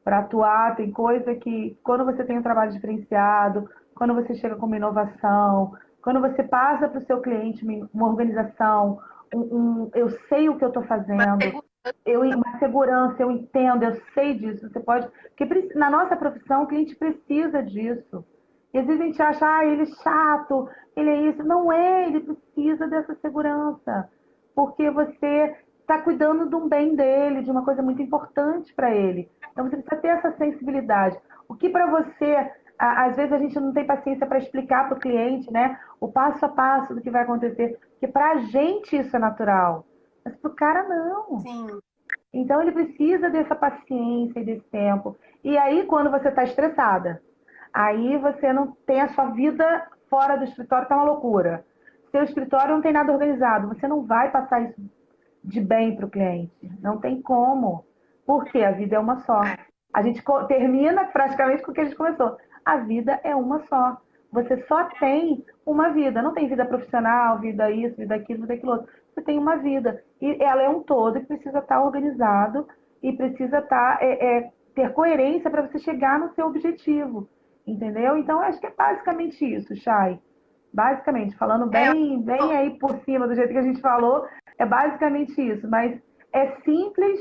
atuar, tem coisa que quando você tem um trabalho diferenciado, quando você chega com uma inovação, quando você passa para o seu cliente uma organização, eu sei o que eu estou uma fazendo, segurança, uma segurança, eu entendo, eu sei disso, você pode. Porque na nossa profissão o cliente precisa disso. E às vezes a gente acha, ele é chato, ele é isso. Não é, ele precisa dessa segurança. Porque você está cuidando de um bem dele, de uma coisa muito importante para ele. Então você precisa ter essa sensibilidade. O que para você, às vezes a gente não tem paciência para explicar para o cliente, né? O passo a passo do que vai acontecer. Porque para a gente isso é natural. Mas para o cara não. sim. Então ele precisa dessa paciência e desse tempo. E aí, quando você está estressada, aí você não tem a sua vida fora do escritório, tá uma loucura. Seu escritório não tem nada organizado, você não vai passar isso de bem para o cliente. Não tem como. Porque a vida é uma só. A gente termina praticamente com o que a gente começou. A vida é uma só. Você só tem uma vida. Não tem vida profissional, vida isso, vida aquilo, vida aquilo outro. Você tem uma vida. E ela é um todo que precisa estar organizado e precisa ter coerência para você chegar no seu objetivo. Entendeu? Então, acho que é basicamente isso, Chay. Basicamente, falando É, bem aí por cima do jeito que a gente falou, é basicamente isso. Mas é simples,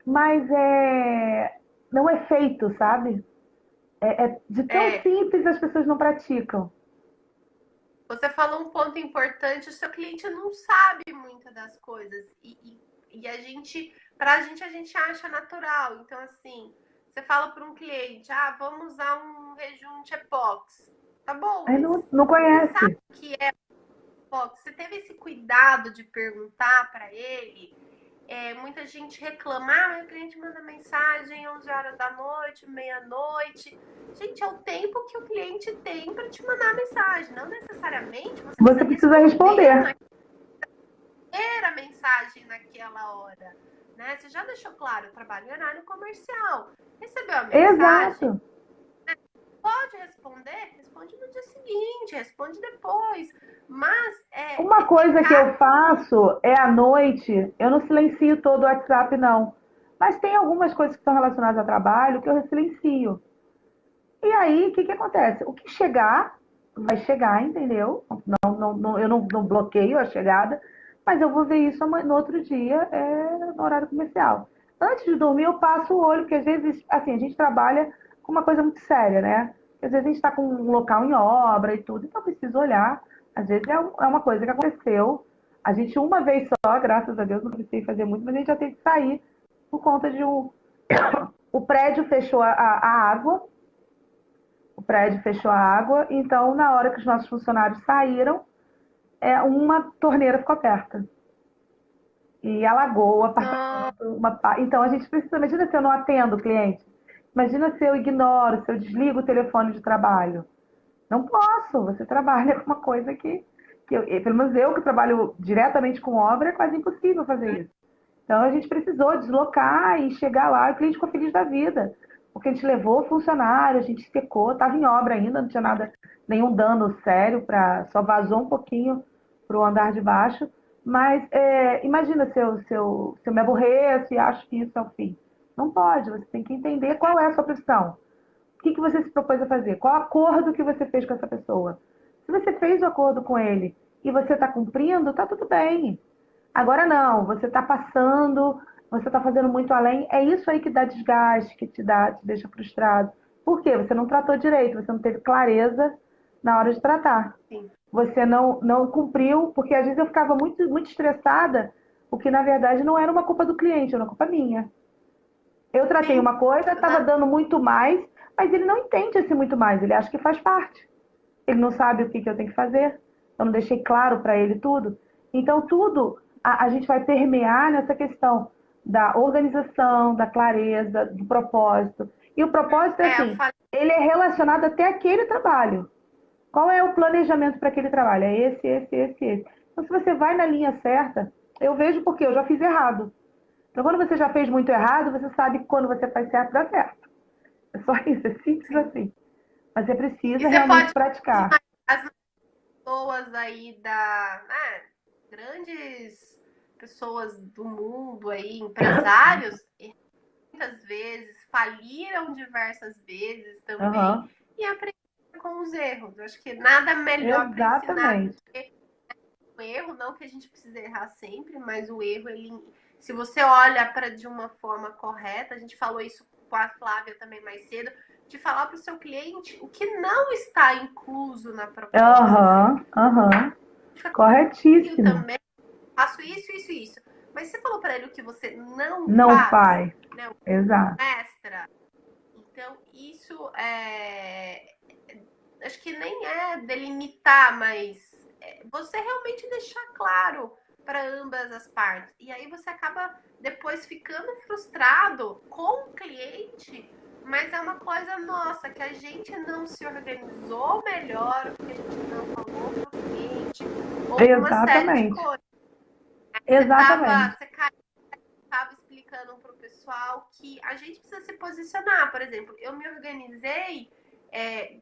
mas não é feito, sabe? É de tão é, simples as pessoas não praticam. você falou um ponto importante, o seu cliente não sabe muito das coisas. E a gente acha natural. Então, assim, você fala para um cliente, vamos usar um rejunte epox. Tá bom, Aí mas não ele sabe conhece. o que é epox. Você teve esse cuidado de perguntar para ele? Muita gente reclama, mas o cliente manda mensagem 11 horas da noite, meia-noite. Gente, é o tempo que o cliente tem para te mandar mensagem. Não necessariamente você Você precisa precisa responder responder. naquela mensagem naquela hora. Né? Você já deixou claro, eu trabalho em horário comercial. Recebeu a mensagem? Exato. Pode responder? Responde no dia seguinte, responde depois. Mas Uma coisa que cabe. eu faço é à noite, eu não silencio todo o WhatsApp, não. Mas tem algumas coisas que são relacionadas ao trabalho que eu silencio. E aí, o que acontece? O que chegar, vai chegar, entendeu? Eu não bloqueio a chegada, mas eu vou ver isso no outro dia, no horário comercial. Antes de dormir, eu passo o olho, porque às vezes, assim, a gente trabalha com uma coisa muito séria, né? Às vezes a gente está com um local em obra e tudo, então eu preciso olhar. Às vezes é uma coisa que aconteceu. A gente, uma vez só, graças a Deus, não precisei fazer muito, mas a gente já teve que sair por conta de um. O prédio fechou a água, o prédio fechou a água, então na hora que os nossos funcionários saíram, uma torneira ficou aberta e alagou o Não, apartamento. Então a gente precisa, imagina se eu não atendo o cliente, imagina se eu ignoro, se eu desligo o telefone de trabalho. Não posso, você trabalha com uma coisa pelo menos eu que trabalho diretamente com obra, é quase impossível fazer isso. Então a gente precisou deslocar e chegar lá, e o cliente ficou feliz da vida. Porque a gente levou o funcionário, a gente secou, estava em obra ainda, não tinha nada, nenhum dano sério, só vazou um pouquinho para o andar de baixo. Mas imagina se eu me aborreço e acho que isso é o fim. Não pode, você tem que entender qual é a sua profissão. O que você se propôs a fazer? Qual acordo que você fez com essa pessoa? Se você fez o acordo com ele e você está cumprindo, está tudo bem. Agora não, você está passando, você está fazendo muito além. É isso aí que dá desgaste, que te deixa frustrado. Por quê? Você não tratou direito, você não teve clareza na hora de tratar. sim. Você não cumpriu, porque às vezes eu ficava muito, muito estressada, o que na verdade não era uma culpa do cliente, era uma culpa minha. Eu tratei Sim, uma coisa, estava dando muito mais, mas ele não entende esse muito mais, ele acha que faz parte. Ele não sabe o que eu tenho que fazer, eu não deixei claro para ele tudo. Então, tudo a gente vai permear nessa questão da organização, da clareza, do propósito. E o propósito é eu assim, falei. ele é relacionado até aquele trabalho. Qual é o planejamento para aquele trabalho? É esse. Então, se você vai na linha certa, eu vejo porque eu já fiz errado. Então, quando você já fez muito errado, você sabe que quando você faz certo, dá certo. É só isso, é simples Sim. assim. Mas você E precisa você realmente pode praticar. imaginar as pessoas aí grandes pessoas do mundo aí, empresários, muitas vezes faliram diversas vezes também Uhum. e aprenderam com os erros. Eu acho que nada melhor para ensinar do Exatamente. que o erro, não que a gente precise errar sempre, mas o erro, se você olha para de uma forma correta, a gente falou isso com a Flávia também mais cedo, de falar para o seu cliente o que não está incluso na proposta. Aham. Eu Corretíssimo. também faço isso. Mas você falou para ele o que você não Não faz, faz. né? O Exato. extra. Então, isso acho que nem é delimitar, mas você realmente deixar claro para ambas as partes. E aí você acaba depois ficando frustrado com o cliente, mas é uma coisa nossa, que a gente não se organizou melhor, que a gente não falou para o cliente, ou uma série de Exatamente. coisas. Exatamente. Você estava explicando para o pessoal que a gente precisa se posicionar. Por exemplo, eu me organizei.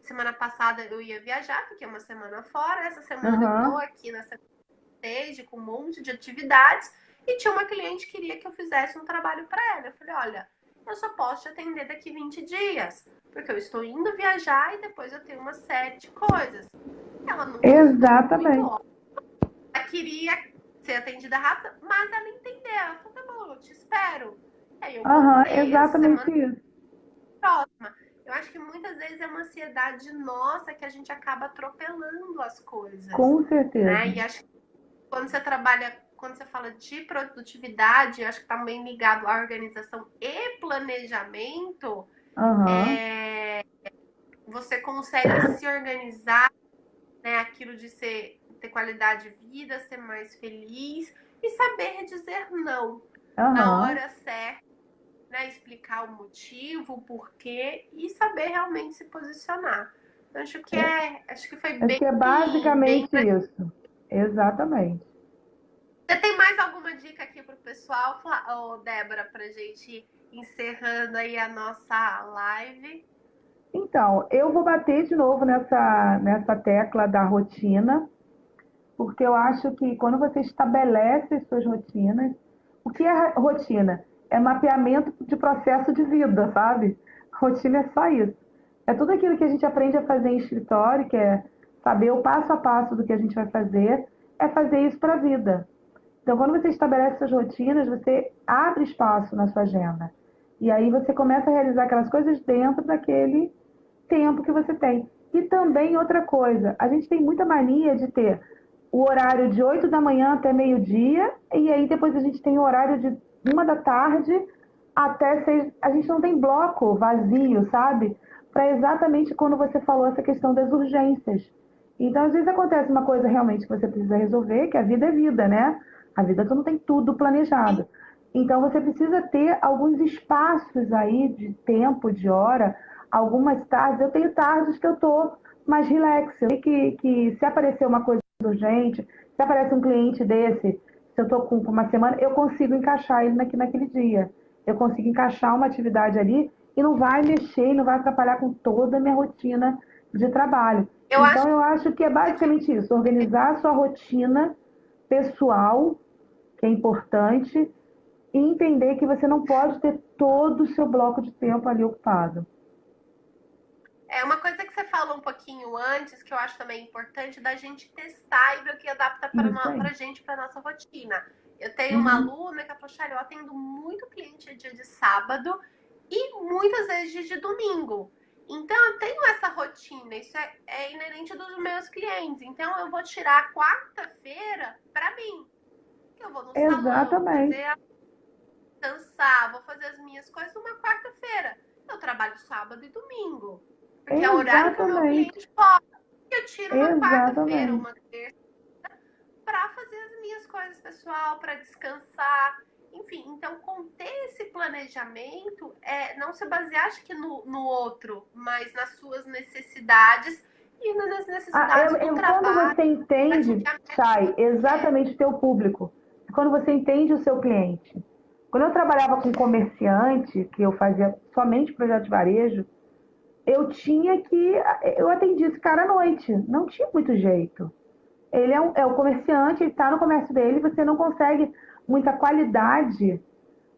Semana passada eu ia viajar, fiquei uma semana fora. Essa semana eu tô Uhum. aqui nessa stage com um monte de atividades. E tinha uma cliente que queria que eu fizesse um trabalho para ela. Eu falei: olha, eu só posso te atender daqui 20 dias, porque eu estou indo viajar e depois eu tenho uma série de coisas. Ela não gostou muito, Exatamente. ó. Ela queria ser atendida rápido, mas ela entendeu. Ela falou, tá bom, eu te espero. Aí eu Aham, voltei essa exatamente semana isso. próxima. Eu acho que muitas vezes é uma ansiedade nossa que a gente acaba atropelando as coisas, Com certeza. né? E acho que quando você trabalha, quando você fala de produtividade, eu acho que está bem ligado à organização e planejamento, Aham, você consegue se organizar, né? Aquilo de ter qualidade de vida, ser mais feliz e saber dizer não na aham. hora certa, né? Explicar o motivo, o porquê e saber realmente se posicionar. Eu acho que foi Acho bem, que é bem. basicamente isso. Exatamente. Você tem mais alguma dica aqui pro pessoal, Débora, pra gente ir encerrando aí a nossa live? Então, eu vou bater de novo nessa tecla da rotina, porque eu acho que quando você estabelece as suas rotinas, o que é rotina? É mapeamento de processo de vida, sabe? Rotina é só isso. É tudo aquilo que a gente aprende a fazer em escritório, que é saber o passo a passo do que a gente vai fazer, é fazer isso para a vida. Então, quando você estabelece suas rotinas, você abre espaço na sua agenda. E aí você começa a realizar aquelas coisas dentro daquele tempo que você tem. E também outra coisa, a gente tem muita mania de ter o horário de 8 da manhã até meio-dia, e aí depois a gente tem o horário de 1 da tarde até 6. A gente não tem bloco vazio, sabe? Para exatamente quando você falou essa questão das urgências. Então, às vezes acontece uma coisa realmente que você precisa resolver, que a vida é vida, né? A vida tu não tem tudo planejado. Então, você precisa ter alguns espaços aí de tempo, de hora, algumas tardes. Eu tenho tardes que eu tô mais relax. Eu sei que se aparecer uma coisa urgente, se aparece um cliente desse, se eu estou com uma semana, eu consigo encaixar ele naquele dia. Eu consigo encaixar uma atividade ali e não vai mexer, não vai atrapalhar com toda a minha rotina de trabalho. Eu acho Então, eu acho que é basicamente isso: organizar a sua rotina pessoal, que é importante, e entender que você não pode ter todo o seu bloco de tempo ali ocupado. uma coisa que você falou um pouquinho antes, que eu acho também importante, da gente testar e ver o que adapta Isso aí. para gente, para nossa rotina. Eu tenho uma Uhum. aluna que ela falou, eu atendo muito cliente dia de sábado e muitas vezes dia de domingo. Então eu tenho essa rotina, isso é inerente dos meus clientes. Então eu vou tirar a quarta-feira para mim. Que eu vou no salão, Exatamente. descansar, vou fazer as minhas coisas numa quarta-feira. Eu trabalho sábado e domingo, porque é o horário que o meu Exatamente. cliente pode. Eu tiro uma quarta-feira, Exatamente. uma terça, para fazer as minhas coisas pessoal, para descansar. Enfim, então conter esse planejamento é não se basear, acho que no outro, mas nas suas necessidades e nas necessidades do Quando trabalho, você para entende, atingir a meta Chay, que quer. exatamente o teu público, quando você entende o seu cliente. Quando eu trabalhava com comerciante, que eu fazia somente projeto de varejo, eu tinha que. Eu atendia esse cara à noite, não tinha muito jeito. Ele é o comerciante, ele está no comércio dele, você não consegue muita qualidade.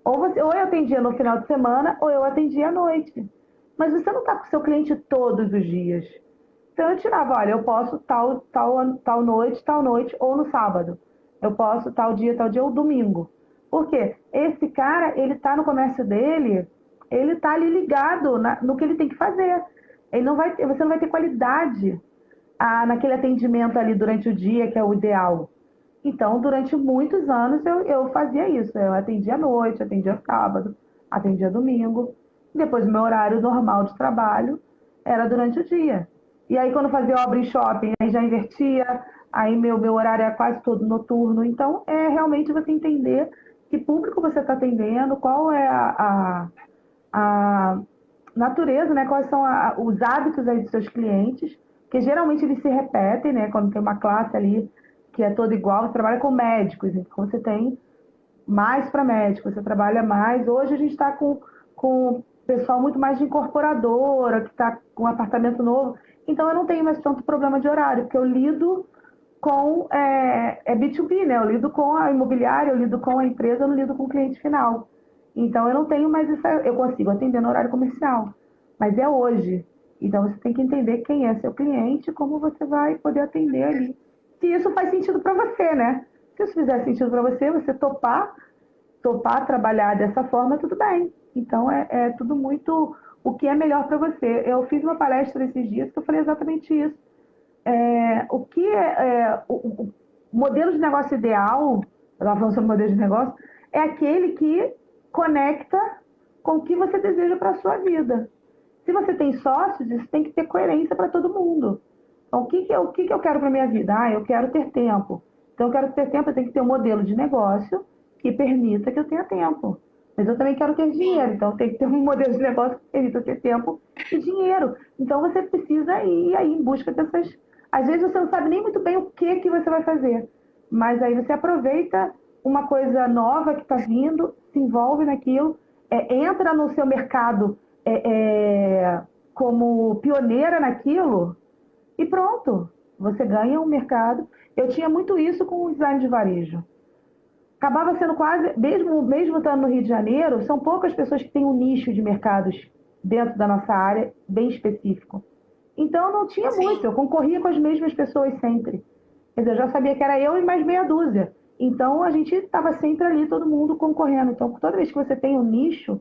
Ou eu atendia no final de semana, ou eu atendia à noite. Mas você não está com o seu cliente todos os dias. Então eu tirava, olha, eu posso tal noite, ou no sábado. Eu posso tal dia, ou domingo. Por quê? Esse cara, ele está no comércio dele, ele está ali ligado no que ele tem que fazer. Você não vai ter qualidade naquele atendimento ali durante o dia, que é o ideal. Então, durante muitos anos eu fazia isso. Eu atendia à noite, atendia sábado, atendia domingo. Depois, meu horário normal de trabalho era durante o dia. E aí, quando fazia obra em shopping, aí já invertia. Aí, meu horário era quase todo noturno. Então, é realmente você entender que público você está atendendo, qual é a natureza, né? Quais são os hábitos aí dos seus clientes, que geralmente eles se repetem, né? Quando tem uma classe ali que é toda igual, você trabalha com médicos, então você tem mais para médicos, você trabalha mais. Hoje a gente está com pessoal muito mais de incorporadora, que está com um apartamento novo, então eu não tenho mais tanto problema de horário, porque eu lido com B2B, né? Eu lido com a imobiliária, eu lido com a empresa, eu não lido com o cliente final. Então eu não tenho mais isso, eu consigo atender no horário comercial. Mas é hoje. Então você tem que entender quem é seu cliente, como você vai poder atender ali. Se isso faz sentido para você, né? Se isso fizer sentido para você, você topar trabalhar dessa forma, tudo bem. Então é tudo muito o que é melhor para você. Eu fiz uma palestra esses dias que eu falei exatamente isso. O que o modelo de negócio ideal, eu estava falando sobre modelo de negócio, é aquele que conecta com o que você deseja para a sua vida. Se você tem sócios, isso tem que ter coerência para todo mundo. Então, o que eu quero para minha vida? Eu quero ter tempo. Então, eu quero ter tempo, eu tenho que ter um modelo de negócio que permita que eu tenha tempo. Mas eu também quero ter dinheiro, Sim. então tem que ter um modelo de negócio que permita eu ter tempo e dinheiro. Então, você precisa ir aí em busca dessas. Às vezes, você não sabe nem muito bem o que você vai fazer, mas aí você aproveita uma coisa nova que está vindo, se envolve naquilo, entra no seu mercado como pioneira naquilo e pronto, você ganha um mercado. Eu tinha muito isso com o design de varejo. Acabava sendo quase, mesmo estando no Rio de Janeiro, são poucas pessoas que têm um nicho de mercados dentro da nossa área bem específico. Então não tinha muito, Sim. eu concorria com as mesmas pessoas sempre. Quer dizer, eu já sabia que era eu e mais meia dúzia. Então a gente estava sempre ali, todo mundo concorrendo. Então toda vez que você tem um nicho,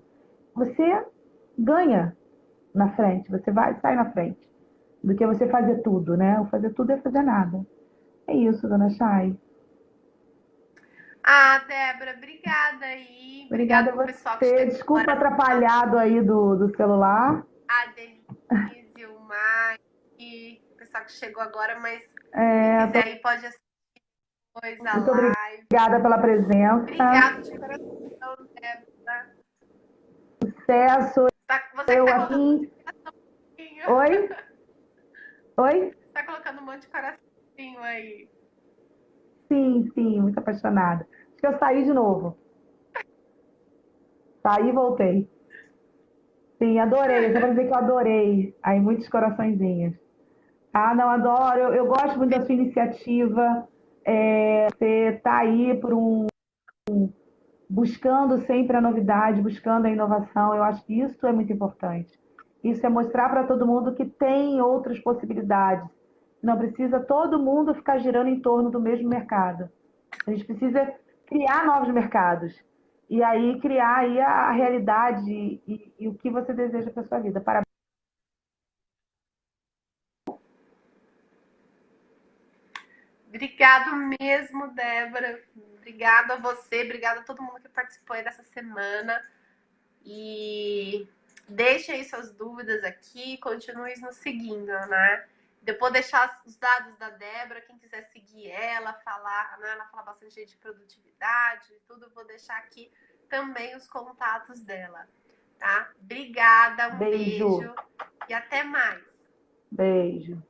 você ganha na frente, você sai na frente do que você fazer tudo, né? O fazer tudo é fazer nada. É isso, dona Chay. Débora, obrigada aí. Obrigada Obrigada a pro pessoal que você. chegou Desculpa agora. atrapalhado aí do celular. A Denise, o Mike, o pessoal que chegou agora, mas quem É, quiser aí pode assistir depois a muito live. obrigada pela presença. Obrigado de coração, Débora. Sucesso. Você que Eu tá colocando aqui. Oi? Oi? você tá colocando um monte de coraçãozinho aí. Sim, sim, muito apaixonada. Acho que eu saí de novo. Saí e voltei. Sim, adorei. Só para dizer que eu adorei. Aí, muitos coraçõezinhos. Não, adoro. Eu gosto muito da sua iniciativa. Você está aí buscando sempre a novidade, buscando a inovação. Eu acho que isso é muito importante. Isso é mostrar para todo mundo que tem outras possibilidades. Não precisa todo mundo ficar girando em torno do mesmo mercado. A gente precisa criar novos mercados. E aí criar aí a realidade e o que você deseja para sua vida. Parabéns. Obrigado mesmo, Débora. Obrigada a você, obrigada a todo mundo que participou aí dessa semana. E deixe aí suas dúvidas aqui, continue nos seguindo, né? Depois deixar os dados da Débora, quem quiser seguir ela, falar, né? Ela fala bastante de produtividade, tudo, vou deixar aqui também os contatos dela, tá? Obrigada, um Beijo. beijo e até mais. Beijo.